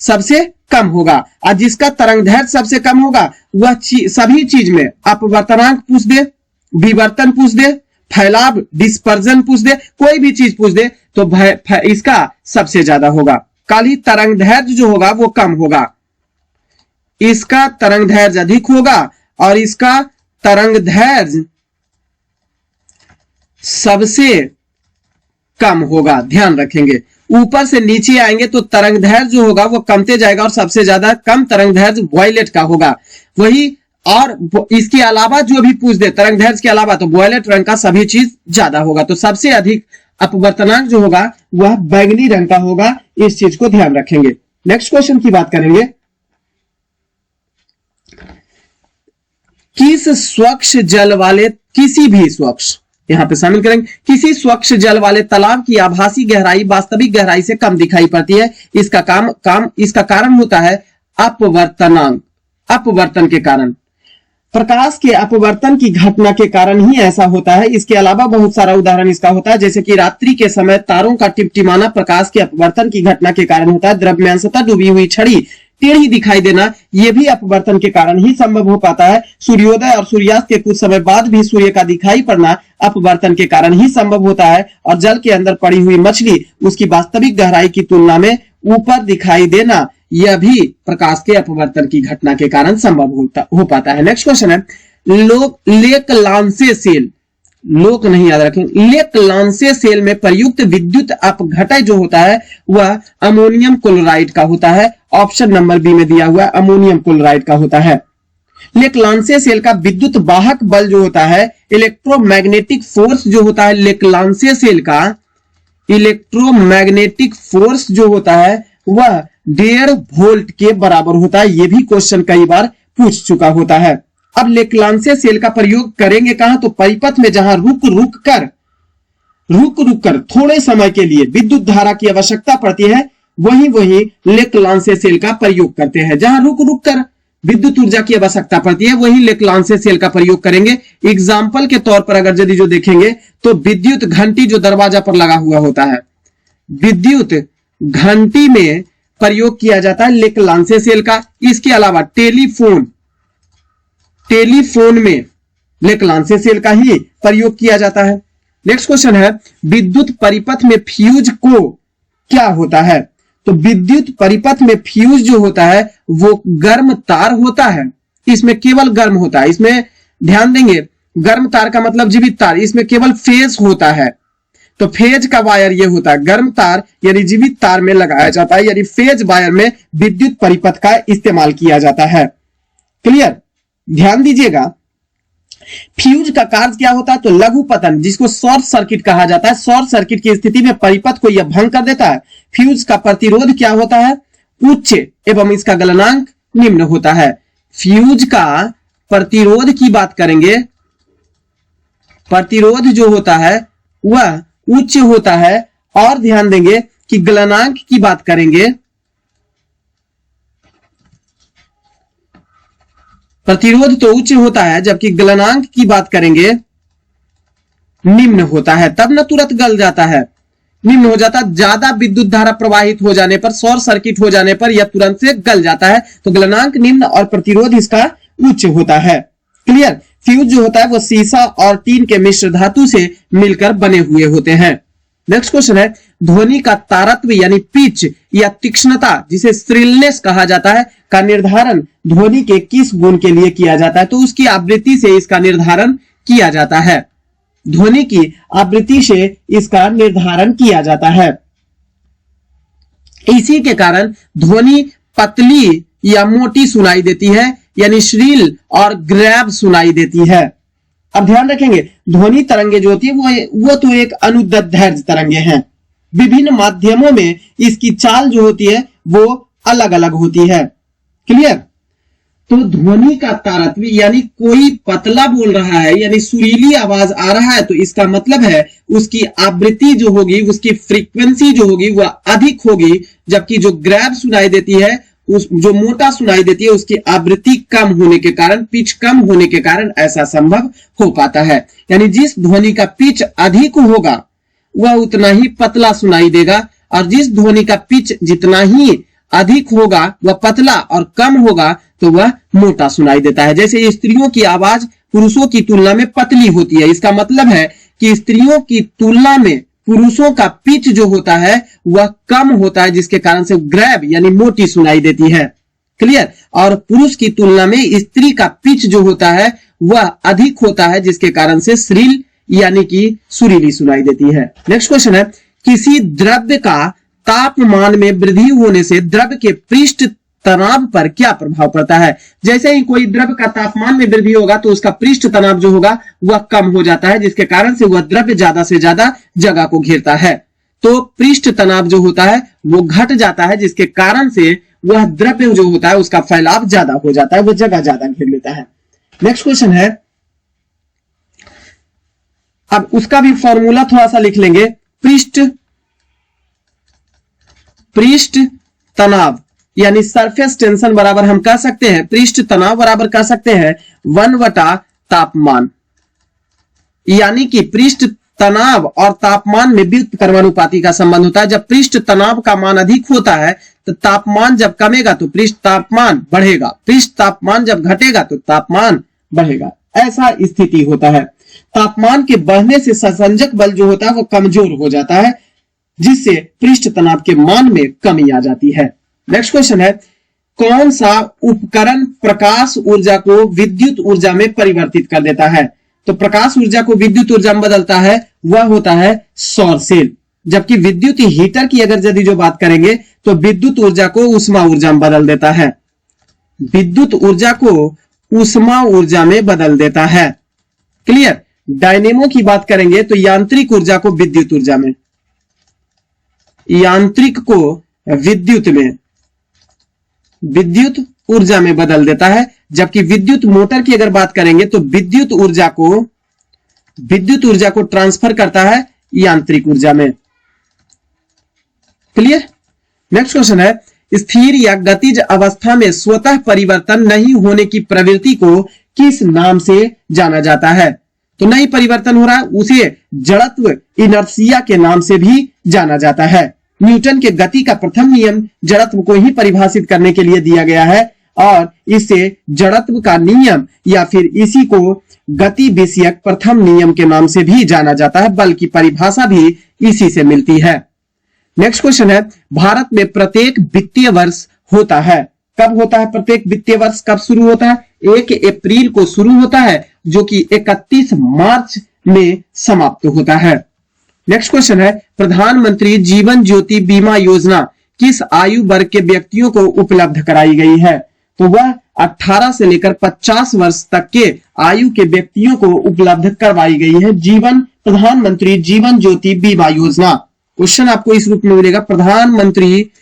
S1: सबसे कम होगा। और जिसका तरंग धैर्य सबसे कम होगा वह सभी चीज में अपवर्तनांक पूछ दे, विवर्तन पूछ दे, फैलाव डिस्पर्जन पूछ दे, कोई भी चीज पूछ दे तो इसका सबसे ज्यादा होगा। खाली तरंग दैर्ध्य जो होगा वो कम होगा, इसका तरंग दैर्ध्य अधिक होगा और इसका तरंग दैर्ध्य सबसे कम होगा। ध्यान रखेंगे, ऊपर से नीचे आएंगे तो तरंग दैर्ध्य जो होगा वो कमते जाएगा और सबसे ज्यादा कम तरंग दैर्ध्य वॉयलेट का होगा। वही और इसके अलावा जो भी पूछ दे तरंग दैर्ध्य के अलावा तो वॉयलेट रंग का सभी चीज ज्यादा होगा। तो सबसे अधिक अपवर्तनांक जो होगा वह बैंगनी रंग का होगा, इस चीज को ध्यान रखेंगे। नेक्स्ट क्वेश्चन की बात करेंगे, किस स्वच्छ जल वाले किसी भी स्वच्छ यहां पे शामिल करेंगे, किसी स्वच्छ जल वाले तालाब की आभासी गहराई वास्तविक गहराई से कम दिखाई पड़ती है। इसका कारण होता है अपवर्तनांक, अपवर्तन के कारण, प्रकाश के अपवर्तन की घटना के कारण ही ऐसा होता है। इसके अलावा बहुत सारा उदाहरण इसका होता है, जैसे कि रात्रि के समय तारों का टिमटिमाना प्रकाश के अपवर्तन की घटना के कारण होता है। द्रव्यांशतः डूबी हुई छड़ी टेढ़ी दिखाई देना, यह भी अपवर्तन के कारण ही संभव हो पाता है। सूर्योदय और सूर्यास्त के कुछ समय बाद भी सूर्य का दिखाई पड़ना अपवर्तन के कारण ही संभव होता है। और जल के अंदर पड़ी हुई मछली उसकी वास्तविक गहराई की तुलना में ऊपर दिखाई देना, यह भी प्रकाश के अपवर्तन की घटना के कारण संभव हो पाता है। नेक्स्ट क्वेश्चन है, लेक लांसे सेल, लोक नहीं याद रखें, लेक लांसे सेल में प्रयुक्त विद्युत अपघटय जो होता है वह अमोनियम क्लोराइड का होता है। ऑप्शन नंबर बी में दिया हुआ अमोनियम क्लोराइड का होता है। लेक लांसे सेल का विद्युत वाहक बल जो होता है, इलेक्ट्रोमैग्नेटिक फोर्स जो होता है, लेक लांसे सेल का इलेक्ट्रोमैग्नेटिक फोर्स जो होता है वह 1.5 वोल्ट के बराबर होता है। यह भी क्वेश्चन कई बार पूछ चुका होता है। अब लेक लांसे सेल का प्रयोग करेंगे कहां, तो परिपथ में जहां रुक रुक कर थोड़े समय के लिए विद्युत धारा की आवश्यकता पड़ती है, वही लेक लांसे सेल का प्रयोग करते हैं। जहां रुक कर विद्युत ऊर्जा की आवश्यकता पड़ती है वही लेक लांसे सेल का प्रयोग करेंगे। एग्जाम्पल के तौर पर अगर यदि जो देखेंगे तो विद्युत घंटी जो दरवाजा पर लगा हुआ होता है, विद्युत घंटी में प्रयोग किया जाता है लेक लांसे सेल का। इसके अलावा टेलीफोन में लेक लांसे सेल का ही प्रयोग किया जाता है। नेक्स्ट क्वेश्चन है, विद्युत परिपथ में फ्यूज को क्या होता है, तो विद्युत परिपथ में फ्यूज जो होता है वो गर्म तार होता है। इसमें केवल गर्म होता है, इसमें ध्यान देंगे गर्म तार का मतलब जीवित तार, इसमें केवल फेज होता है। तो फेज का वायर ये होता है, गर्म तार यानी जीवित तार में लगाया जाता है, यानी फेज वायर में विद्युत परिपथ का इस्तेमाल किया जाता है। क्लियर, ध्यान दीजिएगा। फ्यूज का कार्य क्या होता है, तो लघु पतन जिसको शॉर्ट सर्किट कहा जाता है, शॉर्ट सर्किट की स्थिति में परिपथ को यह भंग कर देता है। फ्यूज का प्रतिरोध क्या होता है, उच्च एवं इसका गलनांक निम्न होता है। फ्यूज का प्रतिरोध की बात करेंगे, प्रतिरोध जो होता है वह उच्च होता है। और ध्यान देंगे कि गलनांक की बात करेंगे, प्रतिरोध तो उच्च होता है जबकि गलनांक की बात करेंगे निम्न होता है, तब न तुरंत गल जाता है, निम्न हो जाता है। ज्यादा विद्युत धारा प्रवाहित हो जाने पर, शॉर्ट सर्किट हो जाने पर यह तुरंत से गल जाता है। तो गलनांक निम्न और प्रतिरोध इसका उच्च होता है। क्लियर, फ्यूज जो होता है वो सीसा और टीन के मिश्र धातु से मिलकर बने हुए होते हैं। नेक्स्ट क्वेश्चन है, ध्वनि का तारत्व यानी पिच या तीक्ष्णता जिसे श्रिलनेस कहा जाता है का निर्धारण ध्वनि के किस गुण के लिए किया जाता है, तो उसकी आवृत्ति से इसका निर्धारण किया जाता है। ध्वनि की आवृत्ति से इसका निर्धारण किया जाता है। इसी के कारण ध्वनि पतली या मोटी सुनाई देती है, यानी श्रील और ग्रैव सुनाई देती है। अब ध्यान रखेंगे, ध्वनि तरंगे जो होती है वो तो एक अनुदैर्ध्य तरंगे हैं। विभिन्न माध्यमों में इसकी चाल जो होती है वो अलग अलग होती है। क्लियर, तो ध्वनि का तारत्म्य यानी कोई पतला बोल रहा है यानी सुरीली आवाज आ रहा है, तो इसका मतलब है उसकी आवृत्ति जो होगी, उसकी फ्रीक्वेंसी जो होगी वह अधिक होगी, जबकि जो ग्रैव सुनाई देती है, जो मोटा सुनाई देती है, उसकी आवृत्ति कम होने के कारण, पिच कम होने के कारण ऐसा संभव हो पाता है। यानी जिस ध्वनि का पिच अधिक होगा वह उतना ही पतला सुनाई देगा, और जिस ध्वनि का पिच जितना ही अधिक होगा वह पतला और कम होगा तो वह मोटा सुनाई देता है। जैसे स्त्रियों की आवाज पुरुषों की तुलना में पतली होती है, इसका मतलब है कि स्त्रियों की तुलना में पुरुषों का पिच जो होता है वह कम होता है, जिसके कारण से ग्रैव यानी मोटी सुनाई देती है। क्लियर। और पुरुष की तुलना में स्त्री का पिच जो होता है वह अधिक होता है, जिसके कारण से श्रील यानी कि सुरीली सुनाई देती है। नेक्स्ट क्वेश्चन है, किसी द्रव्य का तापमान में वृद्धि होने से द्रव्य के पृष्ठ तनाव पर क्या प्रभाव पड़ता है। जैसे ही कोई द्रव्य का तापमान में वृद्धि होगा तो उसका पृष्ठ तनाव जो होगा वह कम हो जाता है, जिसके कारण से वह द्रव्य ज्यादा से ज्यादा जगह को घेरता है। तो पृष्ठ तनाव जो होता है वो घट जाता है, जिसके कारण से वह द्रव्य जो होता है उसका फैलाव ज्यादा हो जाता है, वह जगह ज्यादा घेर लेता है। नेक्स्ट क्वेश्चन है, अब उसका भी फॉर्मूला थोड़ा सा लिख लेंगे। पृष्ठ तनाव यानी सरफेस टेंशन बराबर हम कह सकते हैं, पृष्ठ तनाव बराबर कह सकते हैं 1 तापमान, यानी कि पृष्ठ तनाव और तापमान में व्युत्क्रमानुपाती का संबंध होता है। जब पृष्ठ तनाव का मान अधिक होता है तो तापमान जब कमेगा तो पृष्ठ तापमान बढ़ेगा, पृष्ठ तापमान जब घटेगा तो तापमान बढ़ेगा, ऐसा स्थिति होता है। तापमान के बढ़ने से संसंजक बल जो होता है वो कमजोर हो जाता है, जिससे पृष्ठ तनाव के मान में कमी आ जाती है। नेक्स्ट क्वेश्चन है, कौन सा उपकरण प्रकाश ऊर्जा को विद्युत ऊर्जा में परिवर्तित कर देता है। तो प्रकाश ऊर्जा को विद्युत ऊर्जा में बदलता है वह होता है सौर सेल। जबकि विद्युत हीटर की अगर यदि जो बात करेंगे तो विद्युत ऊर्जा को उष्मा ऊर्जा में बदल देता है, विद्युत ऊर्जा को उष्मा ऊर्जा में बदल देता है। क्लियर। डायनेमो की बात करेंगे तो यांत्रिक ऊर्जा को विद्युत ऊर्जा में, यांत्रिक को विद्युत ऊर्जा में बदल देता है। जबकि विद्युत मोटर की अगर बात करेंगे तो विद्युत ऊर्जा को ट्रांसफर करता है यांत्रिक ऊर्जा में। क्लियर। नेक्स्ट क्वेश्चन है, स्थिर या गतिज अवस्था में स्वतः परिवर्तन नहीं होने की प्रवृत्ति को किस नाम से जाना जाता है। तो नहीं परिवर्तन हो रहा है उसे जड़त्व इनर्शिया के नाम से भी जाना जाता है। न्यूटन के गति का प्रथम नियम जड़त्व को ही परिभाषित करने के लिए दिया गया है और इसे जड़त्व का नियम या फिर इसी को गति विषयक प्रथम नियम के नाम से भी जाना जाता है, बल्कि परिभाषा भी इसी से मिलती है। नेक्स्ट क्वेश्चन है, भारत में प्रत्येक वित्तीय वर्ष होता है, कब होता है प्रत्येक वित्तीय वर्ष कब शुरू होता है। 1 अप्रैल को शुरू होता है जो कि 31 मार्च में समाप्त होता है। नेक्स्ट क्वेश्चन है, प्रधानमंत्री जीवन ज्योति बीमा योजना किस आयु वर्ग के व्यक्तियों को उपलब्ध कराई गई है। तो वह 18 से लेकर 50 वर्ष तक के आयु के व्यक्तियों को उपलब्ध करवाई गई है प्रधानमंत्री जीवन ज्योति बीमा योजना। क्वेश्चन आपको इस रूप में मिलेगा, प्रधानमंत्री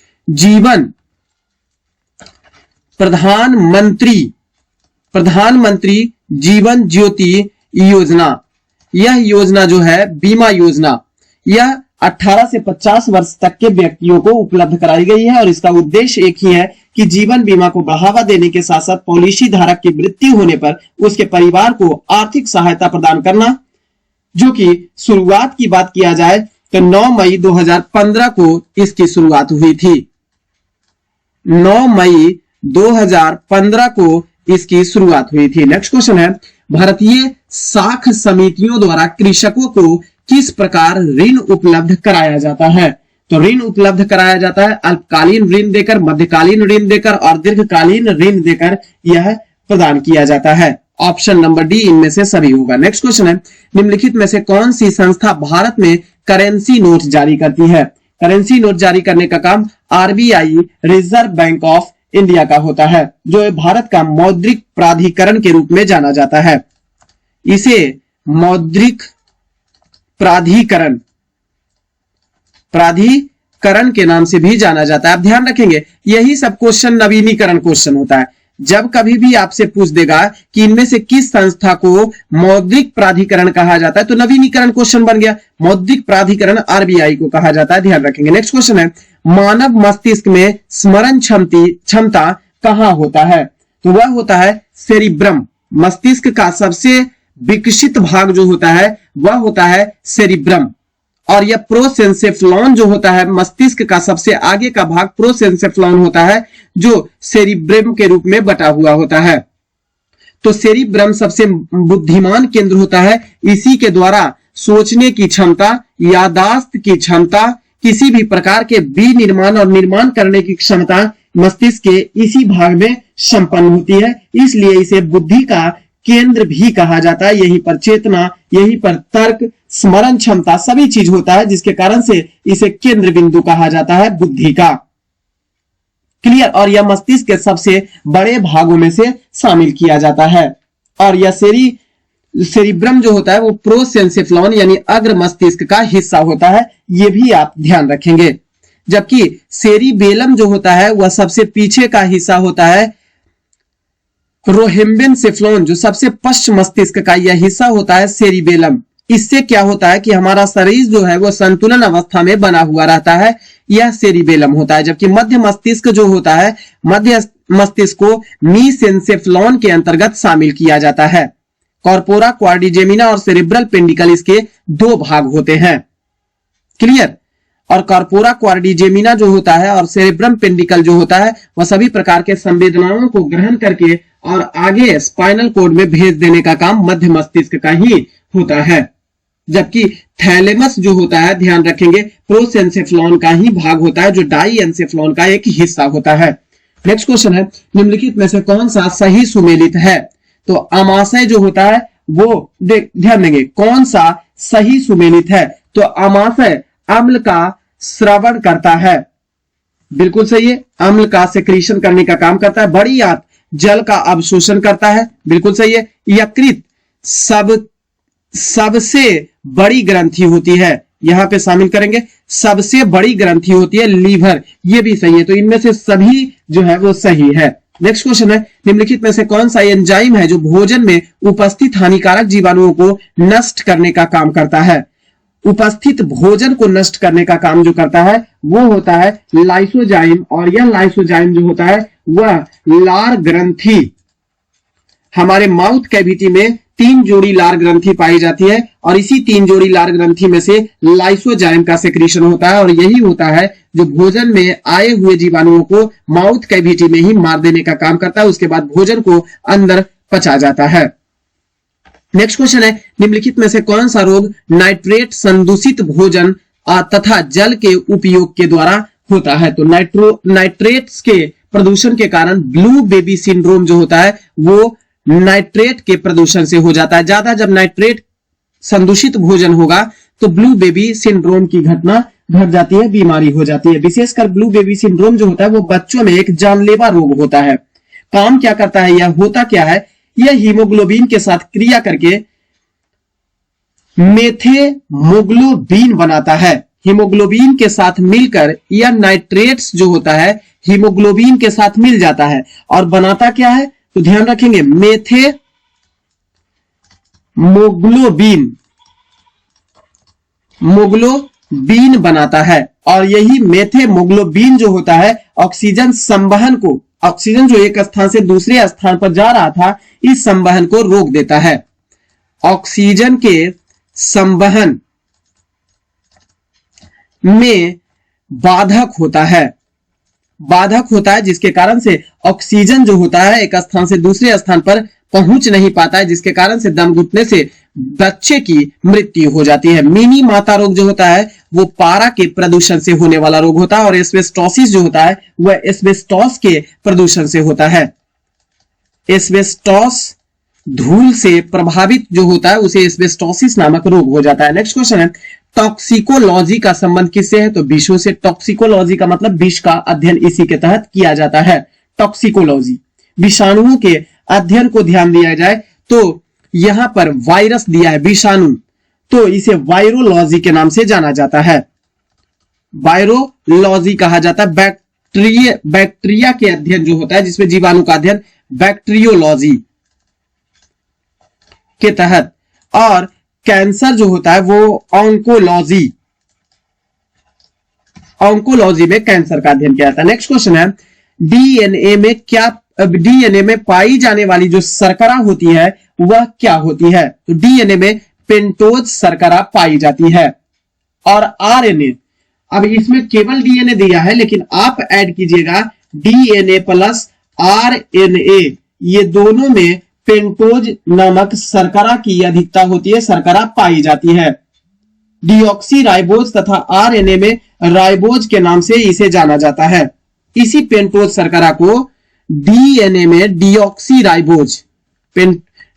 S1: जीवन ज्योति योजना, यह योजना जो है बीमा योजना, यह 18 से 50 वर्ष तक के व्यक्तियों को उपलब्ध कराई गई है और इसका उद्देश्य एक ही है कि जीवन बीमा को बढ़ावा देने के साथ साथ पॉलिसी धारक की मृत्यु होने पर उसके परिवार को आर्थिक सहायता प्रदान करना। जो कि शुरुआत की बात किया जाए तो 9 मई 2015 को इसकी शुरुआत हुई थी। 9 मई 2015 को इसकी शुरुआत हुई थी। नेक्स्ट क्वेश्चन है, भारतीय साख समितियों द्वारा कृषकों को किस प्रकार ऋण उपलब्ध कराया जाता है। तो ऋण उपलब्ध कराया जाता है अल्पकालीन ऋण देकर, मध्यकालीन ऋण देकर और दीर्घकालीन ऋण देकर यह प्रदान किया जाता है। ऑप्शन नंबर डी इनमें से सभी होगा। नेक्स्ट क्वेश्चन है, निम्नलिखित में से कौन सी संस्था भारत में करेंसी नोट जारी करती है। करेंसी नोट जारी करने का काम RBI reserve bank of India का होता है, जो भारत का मौद्रिक प्राधिकरण के रूप में जाना जाता है। इसे मौद्रिक प्राधिकरण के नाम से भी जाना जाता है। आप ध्यान रखेंगे यही सब क्वेश्चन नवीनीकरण क्वेश्चन होता है। जब कभी भी आपसे पूछ देगा कि इनमें से किस संस्था को मौद्रिक प्राधिकरण कहा जाता है तो नवीनीकरण क्वेश्चन बन गया। मौद्रिक प्राधिकरण आरबीआई को कहा जाता है, ध्यान रखेंगे। नेक्स्ट क्वेश्चन है, मानव मस्तिष्क में स्मरण क्षमता कहां होता है। तो वह होता है सेरिब्रम। मस्तिष्क का सबसे विकसित भाग जो होता है वह होता है सेरिब्रम और यह प्रोसेंसेफ्लॉन जो होता है मस्तिष्क का सबसे आगे का भाग प्रोसेंसेफ्लॉन होता है, जो सेरिब्रम के रूप में बटा हुआ होता है। तो सेरिब्रम सबसे बुद्धिमान केंद्र होता है, इसी के द्वारा सोचने की क्षमता, यादाश्त की क्षमता, किसी भी प्रकार के विनिर्माण और निर्माण करने की क्षमता मस्तिष्क के इसी भाग में संपन्न होती है, इसलिए इसे बुद्धि का केंद्र भी कहा जाता है। यहीं पर चेतना, यहीं पर तर्क, स्मरण क्षमता सभी चीज होता है, जिसके कारण से इसे केंद्र बिंदु कहा जाता है बुद्धि का। क्लियर। और यह मस्तिष्क के सबसे बड़े भागों में से शामिल किया जाता है। और यह सेरिब्रम जो होता है वो प्रोसेंसेफ्लॉन यानी अग्र मस्तिष्क का हिस्सा होता है, ये भी आप ध्यान रखेंगे। जबकि सेरिबेलम जो होता है वह सबसे पीछे का हिस्सा होता है। रोहेम्बेनसेफ्लॉन जो सबसे पश्चिम मस्तिष्क का यह हिस्सा होता है सेरिबेलम। इससे क्या होता है कि हमारा शरीर जो है वो संतुलन अवस्था में बना हुआ रहता है, यह सेरिबेलम होता है। जबकि मध्य मस्तिष्क जो होता है, मध्य मस्तिष्क को मीसेंसेफ्लॉन के अंतर्गत शामिल किया जाता है। कॉर्पोरा क्वाड्रिजेमिना और सेरिब्रल पेंडिकल इसके दो भाग होते हैं। क्लियर। और कॉर्पोरा क्वाड्रिजेमिना जो होता है और सेरिब्रम पेंडिकल जो होता है वह सभी प्रकार के संवेदनाओं को ग्रहण करके और आगे स्पाइनल कोड में भेज देने का काम मध्य मस्तिष्क का ही होता है। जबकि थैलेमस जो होता है, ध्यान रखेंगे, प्रोसेंसेफ्लॉन का ही भाग होता है, जो डाईएंसेफ्लॉन का एक हिस्सा होता है। नेक्स्ट क्वेश्चन है, निम्नलिखित में से कौन सा सही सुमेलित है? तो आमाशय जो होता है वो ध्यान देंगे कौन सा सही सुमेलित है। तो आमाशय अम्ल का श्रवण करता है, बिल्कुल सही है, अम्ल का सेक्रीशन करने का काम करता है। बड़ी आंत जल का अवशोषण करता है, बिल्कुल सही है। यकृत सबसे बड़ी ग्रंथि होती है, यहां पे शामिल करेंगे, सबसे बड़ी ग्रंथि होती है। लीवर, ये भी सही है। तो इनमें से सभी जो है वो सही है। नेक्स्ट क्वेश्चन है, निम्नलिखित में से कौन सा एंजाइम है जो भोजन में उपस्थित हानिकारक जीवाणुओं को नष्ट करने का काम करता है? उपस्थित भोजन को नष्ट करने का काम जो करता है वो होता है लाइसोजाइम। और यह लाइसोजाइम जो होता है वह लार ग्रंथि, हमारे माउथ कैविटी में 3 जोड़ी लार ग्रंथि पाई जाती है और इसी 3 जोड़ी लार ग्रंथि में से लाइसोजाइम का सेक्रीशन होता है और यही होता है जो भोजन में आए हुए जीवाणुओं को माउथ कैविटी में ही मार देने का काम करता है। उसके बाद भोजन को अंदर पचा जाता है। नेक्स्ट क्वेश्चन है, निम्नलिखित में से कौन सा रोग नाइट्रेट संदूषित भोजन तथा जल के उपयोग के द्वारा होता है? तो नाइट्रेट्स के प्रदूषण के कारण ब्लू बेबी सिंड्रोम जो होता है वो नाइट्रेट के प्रदूषण से हो जाता है। ज्यादा जब नाइट्रेट संदूषित भोजन होगा तो ब्लू बेबी सिंड्रोम की घटना घट जाती है, बीमारी हो जाती है। विशेषकर ब्लू बेबी सिंड्रोम जो होता है वो बच्चों में एक जानलेवा रोग होता है। काम क्या करता है, यह होता क्या है, यह हीमोग्लोबिन के साथ क्रिया करके मेथेमोग्लोबिन बनाता है। हीमोग्लोबिन के साथ मिलकर यह नाइट्रेट्स जो होता है हीमोग्लोबिन के साथ मिल जाता है और बनाता क्या है, तो ध्यान रखेंगे मोग्लोबिन बनाता है। और यही मेथेमोग्लोबिन जो होता है ऑक्सीजन संवहन को, ऑक्सीजन जो एक स्थान से दूसरे स्थान पर जा रहा था, इस संवहन को रोक देता है। ऑक्सीजन के संवहन में बाधक होता है, जिसके कारण से ऑक्सीजन जो होता है एक स्थान से दूसरे स्थान पर पहुंच नहीं पाता है, जिसके कारण से दम घुटने से बच्चे की मृत्यु हो जाती है। मिनी माता रोग जो होता है वो पारा के प्रदूषण से होने वाला रोग होता है और एस्बेस्टोसिस जो होता है वह एस्बेस्टॉस के प्रदूषण से होता है। एस्बेस्टॉस धूल से प्रभावित जो होता है उसे एस्बेस्टोसिस नामक रोग हो जाता है। नेक्स्ट क्वेश्चन है, टॉक्सिकोलॉजी का संबंध किससे है? तो विषों से। टॉक्सिकोलॉजी का मतलब विष का अध्ययन इसी के तहत किया जाता है। टॉक्सिकोलॉजी, विषाणुओं के अध्ययन को ध्यान दिया जाए तो यहां पर वायरस दिया है, विषाणु, तो इसे वायरोलॉजी के नाम से जाना जाता है। वायरोलॉजी कहा जाता है। बैक्टीरिया के अध्ययन जो होता है जिसमें जीवाणु का अध्ययन बैक्टीरियोलॉजी के तहत। और कैंसर जो होता है वो ऑन्कोलॉजी में कैंसर का अध्ययन किया जाता है। नेक्स्ट क्वेश्चन है, डीएनए में पाई जाने वाली जो शर्करा होती है वह क्या होती है? तो डीएनए में पेंटोज शर्करा पाई जाती है। और आरएनए। अब इसमें केवल डीएनए दिया है, लेकिन आप ऐड कीजिएगा डीएनए प्लस आरएनए, ये दोनों में पेंटोज नामक शर्करा की अधिकता होती है, शर्करा पाई जाती है। डीऑक्सी राइबोज तथा आरएनए में राइबोज के नाम से इसे जाना जाता है। इसी पेंटोज शर्करा को डीएनए में डीऑक्सी राइबोज,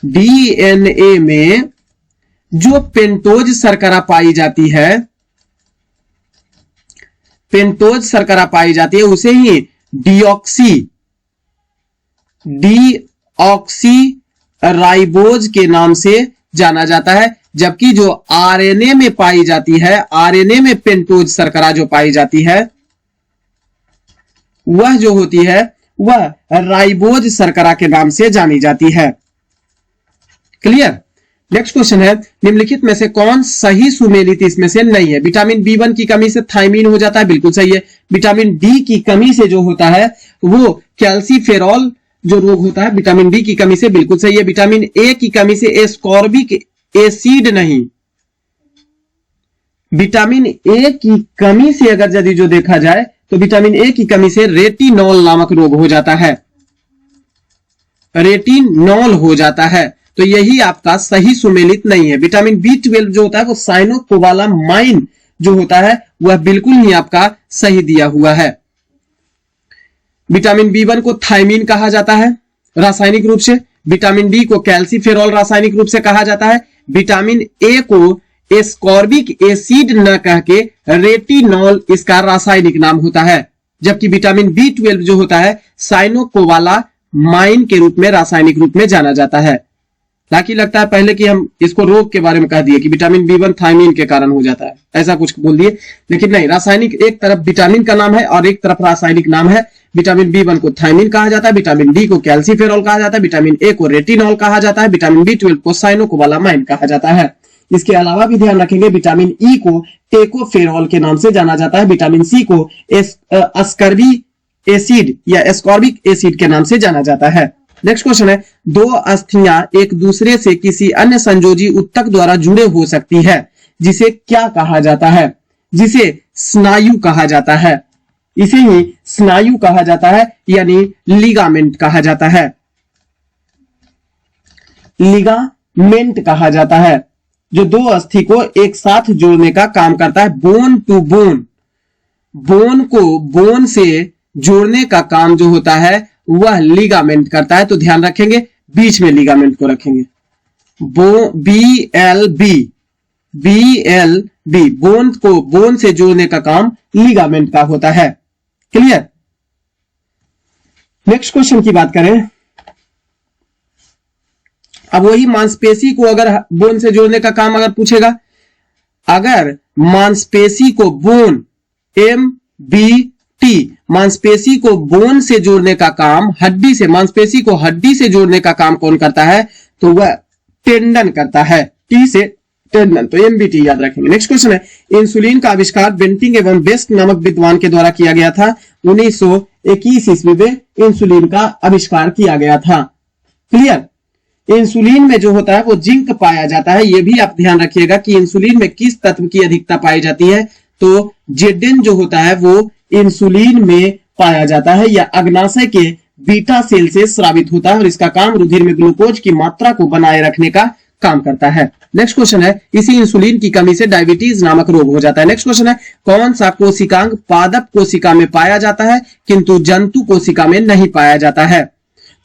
S1: डीएनए में जो पेंटोज शर्करा पाई जाती है, पेंटोज शर्करा पाई जाती है, उसे ही डीऑक्सी राइबोज के नाम से जाना जाता है। जबकि जो आरएनए में पाई जाती है, आरएनए में पेंटोज शर्करा जो पाई जाती है, वह जो होती है वह राइबोज शर्करा के नाम से जानी जाती है। क्लियर। नेक्स्ट क्वेश्चन है, निम्नलिखित में से कौन सही सुमेलित इसमें से नहीं है? विटामिन बी1 की कमी से थायमीन हो जाता है, बिल्कुल सही है। विटामिन डी की कमी से जो होता है वो कैल्सीफेरॉल जो रोग होता है, विटामिन डी की कमी से, बिल्कुल सही है। विटामिन ए की कमी से एस्कॉर्बिक एसिड नहीं, विटामिन ए की कमी से अगर यदि जो देखा जाए तो विटामिन ए की कमी से रेटिनॉल नामक रोग हो जाता है, रेटिनॉल हो जाता है। तो यही आपका सही सुमेलित नहीं है। विटामिन बी12 जो होता है वो साइनोकोबालामाइन जो होता है वह बिल्कुल ही आपका सही दिया हुआ है। विटामिन बी1 को थायमीन कहा जाता है रासायनिक रूप से, विटामिन डी को कैल्सीफेरॉल रासायनिक रूप से कहा जाता है, विटामिन ए को एस्कॉर्बिक एसिड न कह के रेटिनॉल इसका रासायनिक नाम होता है। जबकि विटामिन बी12 जो होता है साइनोकोबालामाइन के रूप में रासायनिक रूप में जाना जाता है। ताकि लगता है पहले कि हम इसको रोग के बारे में कह दिए कि विटामिन बी1 थायमीन के कारण हो जाता है, ऐसा कुछ बोल दिए, लेकिन नहीं, रासायनिक एक तरफ विटामिन का नाम है और एक तरफ रासायनिक नाम है। विटामिन बी1 को थायमीन कहा जाता है, विटामिन डी को कैल्सीफेरॉल कहा जाता है, विटामिन ए को रेटिनॉल कहा जाता है, विटामिन बी12 को साइनोकोबालामाइन कहा जाता है। इसके अलावा भी ध्यान रखेंगे, विटामिन ई को टेकोफेरॉल के नाम से जाना जाता है, विटामिन सी को अस्कर्बिक एसिड या एस्कॉर्बिक एसिड के नाम से जाना जाता है। नेक्स्ट क्वेश्चन है, दो अस्थियां एक दूसरे से किसी अन्य संयोजी ऊतक द्वारा जुड़े हो सकती है, जिसे क्या कहा जाता है? जिसे स्नायु कहा जाता है, इसे ही स्नायु कहा जाता है, यानी लिगामेंट कहा जाता है, लिगामेंट कहा जाता है, जो दो अस्थि को एक साथ जोड़ने का काम करता है। बोन टू बोन, बोन को बोन से जोड़ने का काम जो होता है वह लिगामेंट करता है। तो ध्यान रखेंगे, बीच में लिगामेंट को रखेंगे, BLB, बोन को बोन से जोड़ने का काम लिगामेंट का होता है। क्लियर। नेक्स्ट क्वेश्चन की बात करें, अब वही मांसपेशी को अगर बोन से जोड़ने का काम अगर पूछेगा, अगर मांसपेशी को बोन MBT, मांसपेशी को बोन से जोड़ने का काम हड्डी से, मांसपेशी को हड्डी से जोड़ने का काम कौन करता है? तो वह टेंडन करता है, T से टेंडन, तो MBT याद रखेंगे। नेक्स्ट क्वेश्चन है, इंसुलिन का आविष्कार बेंटिंग एवं बेस्ट नामक विद्वान के द्वारा किया गया था। 1921 ईस्वी में इंसुलिन का आविष्कार किया गया था। क्लियर। इंसुलिन में जो होता है वो जिंक पाया जाता है। यह भी आप ध्यान रखिएगा कि इंसुलिन में किस तत्व की अधिकता पाई जाती है, तो जेडेन जो होता है वो इंसुलिन में पाया जाता है, या अग्नाशय के बीटा सेल से स्रावित होता है और इसका काम रुधिर में ग्लूकोज की मात्रा को बनाए रखने का काम करता है। नेक्स्ट क्वेश्चन है, इसी इंसुलिन की कमी से डायबिटीज नामक रोग हो जाता है। नेक्स्ट क्वेश्चन है, कौन सा कोशिकांग पादप कोशिका में पाया जाता है किंतु जंतु कोशिका में नहीं पाया जाता है?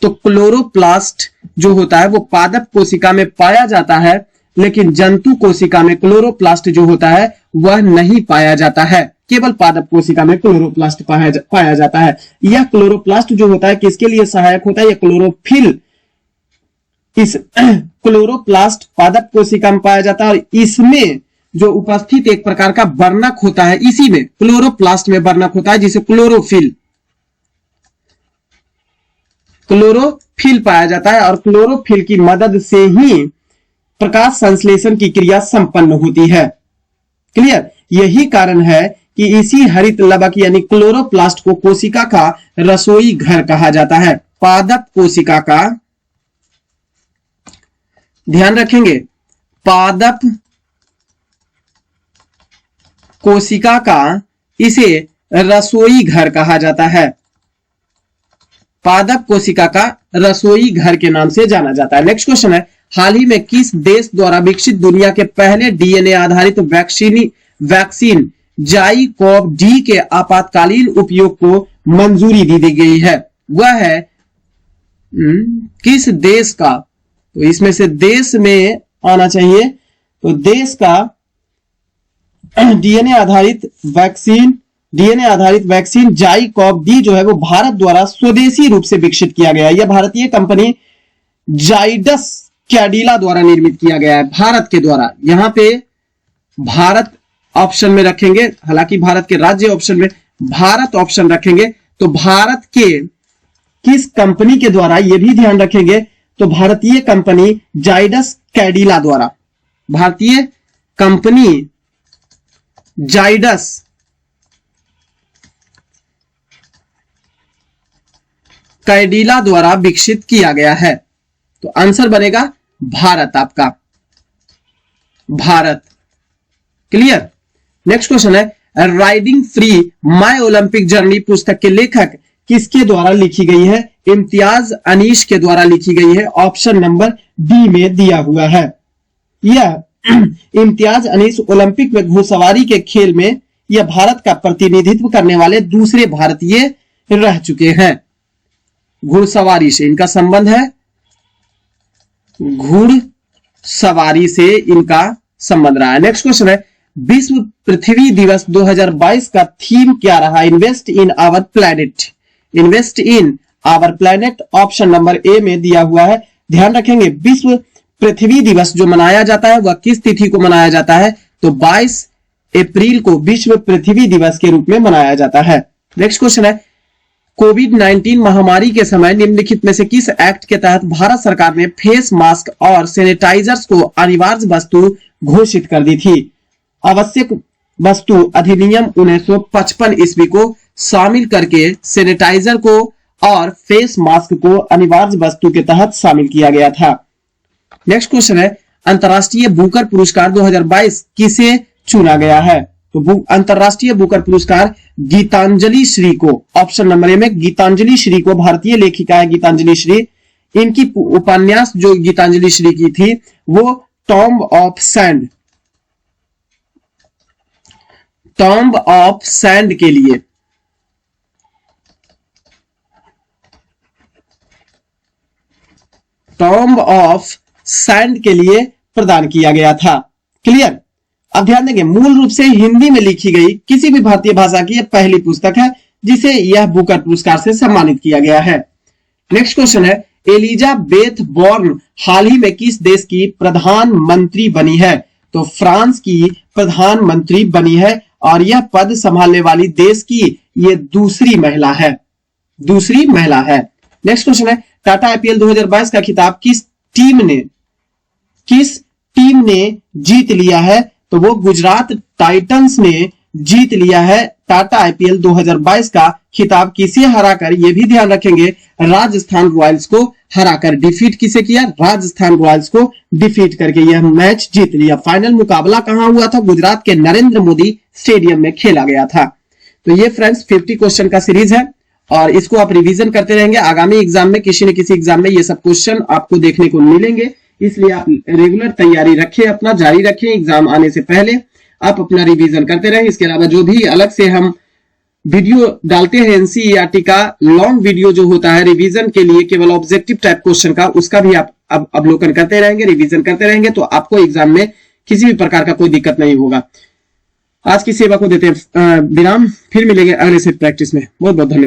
S1: तो क्लोरोप्लास्ट जो होता है वो पादप कोशिका में पाया जाता है, लेकिन जंतु कोशिका में क्लोरोप्लास्ट जो होता है वह नहीं पाया जाता है। केवल पादप कोशिका में क्लोरोप्लास्ट पाया जाता है। यह क्लोरोप्लास्ट जो होता है किसके लिए सहायक होता है? यह क्लोरोफिल, इस क्लोरोप्लास्ट पादप कोशिका में पाया जाता है और इसमें जो उपस्थित एक प्रकार का वर्णक होता है, इसी में क्लोरोप्लास्ट में वर्णक होता है जिसे क्लोरोफिल पाया जाता है, और क्लोरोफिल की मदद से ही प्रकाश संश्लेषण की क्रिया संपन्न होती है। क्लियर। यही कारण है कि इसी हरित लवक यानी क्लोरोप्लास्ट को कोशिका का रसोई घर कहा जाता है। पादप कोशिका का, ध्यान रखेंगे, पादप कोशिका का इसे रसोई घर कहा जाता है। पादप कोशिका का रसोई घर के नाम से जाना जाता है। नेक्स्ट क्वेश्चन है, हाल ही में किस देश द्वारा विकसित दुनिया के पहले डीएनए आधारित वैक्सीन जाइकोव डी के आपातकालीन उपयोग को मंजूरी दी गई है? वह है किस देश का? तो इसमें से देश में आना चाहिए, तो देश का डीएनए आधारित वैक्सीन जाइकोव डी जो है वो भारत द्वारा स्वदेशी रूप से विकसित किया गया है। यह भारतीय कंपनी जाइडस कैडिला द्वारा निर्मित किया गया है, भारत के द्वारा। यहां पे भारत ऑप्शन में रखेंगे, हालांकि भारत के राज्य ऑप्शन में भारत ऑप्शन रखेंगे, तो भारत के किस कंपनी के द्वारा यह भी ध्यान रखेंगे, तो भारतीय कंपनी जाइडस कैडिला द्वारा, भारतीय कंपनी जाइडस कैडिला द्वारा विकसित किया गया है। तो आंसर बनेगा भारत, आपका भारत। क्लियर। नेक्स्ट क्वेश्चन है, riding free my Olympic journey पुस्तक के लेखक किसके द्वारा लिखी गई है? इम्तियाज अनीश के द्वारा लिखी गई है, ऑप्शन नंबर डी में दिया हुआ है। यह इम्तियाज अनीस ओलंपिक में घुड़सवारी के खेल में यह भारत का प्रतिनिधित्व करने वाले दूसरे भारतीय रह चुके हैं। घुड़सवारी से इनका संबंध है, घुड़सवारी से इनका संबंध रहा है। नेक्स्ट क्वेश्चन है, विश्व पृथ्वी दिवस 2022 का थीम क्या रहा? Invest in our planet, invest in our planet, option number A में दिया हुआ है। ध्यान रखेंगे, विश्व पृथ्वी दिवस जो मनाया जाता है वह किस तिथि को मनाया जाता है? तो 22 अप्रैल को विश्व पृथ्वी दिवस के रूप में मनाया जाता है। नेक्स्ट क्वेश्चन है, कोविड-19 महामारी के समय निम्नलिखित में से किस एक्ट के तहत भारत सरकार ने फेस मास्क और सैनिटाइजर्स को अनिवार्य वस्तु घोषित कर दी थी? आवश्यक वस्तु अधिनियम 1955 ईस्वी को शामिल करके सैनिटाइजर को और फेस मास्क को अनिवार्य वस्तु के तहत शामिल किया गया था। नेक्स्ट क्वेश्चन है, अंतरराष्ट्रीय बुकर पुरस्कार 2022 किसे चुना गया है? तो अंतरराष्ट्रीय बुकर पुरस्कार गीतांजलि श्री को, ऑप्शन नंबर ए में गीतांजलि श्री को, भारतीय लेखिका है गीतांजलि श्री। इनकी उपन्यास जो गीतांजलि श्री की थी वो tomb of sand, tomb of sand के लिए, टॉम्ब ऑफ सैंड के लिए प्रदान किया गया था। क्लियर। अब ध्यान देंगे, मूल रूप से हिंदी में लिखी गई किसी भी भारतीय भाषा की यह पहली पुस्तक है जिसे यह बुकर पुरस्कार से सम्मानित किया गया है। नेक्स्ट क्वेश्चन है, एलिजाबेथ बोर्न हाल ही में किस देश की प्रधानमंत्री बनी है? तो फ्रांस की प्रधानमंत्री बनी है और यह पद संभालने वाली देश की यह दूसरी महिला है, दूसरी महिला है। नेक्स्ट क्वेश्चन है, टाटा आईपीएल 2022 का खिताब किस टीम ने जीत लिया है? तो वो गुजरात टाइटंस ने जीत लिया है टाटा आईपीएल 2022 का खिताब। किसे हराकर, ये भी ध्यान रखेंगे, राजस्थान रॉयल्स को हराकर। डिफीट किसे किया? राजस्थान रॉयल्स को डिफीट करके यह मैच जीत लिया। फाइनल मुकाबला कहां हुआ था? गुजरात के नरेंद्र मोदी स्टेडियम में खेला गया था। तो ये फ्रेंड्स 50 क्वेश्चन का सीरीज है और इसको आप रिवीजन करते रहेंगे। आगामी एग्जाम में किसी न किसी एग्जाम में ये सब क्वेश्चन आपको देखने को मिलेंगे, इसलिए आप रेगुलर तैयारी रखें, अपना जारी रखें। एग्जाम आने से पहले आप अपना रिवीजन करते रहें। इसके अलावा जो भी अलग से हम वीडियो डालते हैं एनसीईआरटी का लॉन्ग वीडियो जो होता है रिवीजन के लिए केवल ऑब्जेक्टिव टाइप क्वेश्चन का, उसका भी आप अब अवलोकन करते रहेंगे, रिवीजन करते रहेंगे, तो आपको एग्जाम में किसी भी प्रकार का कोई दिक्कत नहीं होगा। आज की सेवा को देते हैं विराम, फिर मिलेंगे अगले सेट प्रैक्टिस में। बहुत बहुत धन्यवाद।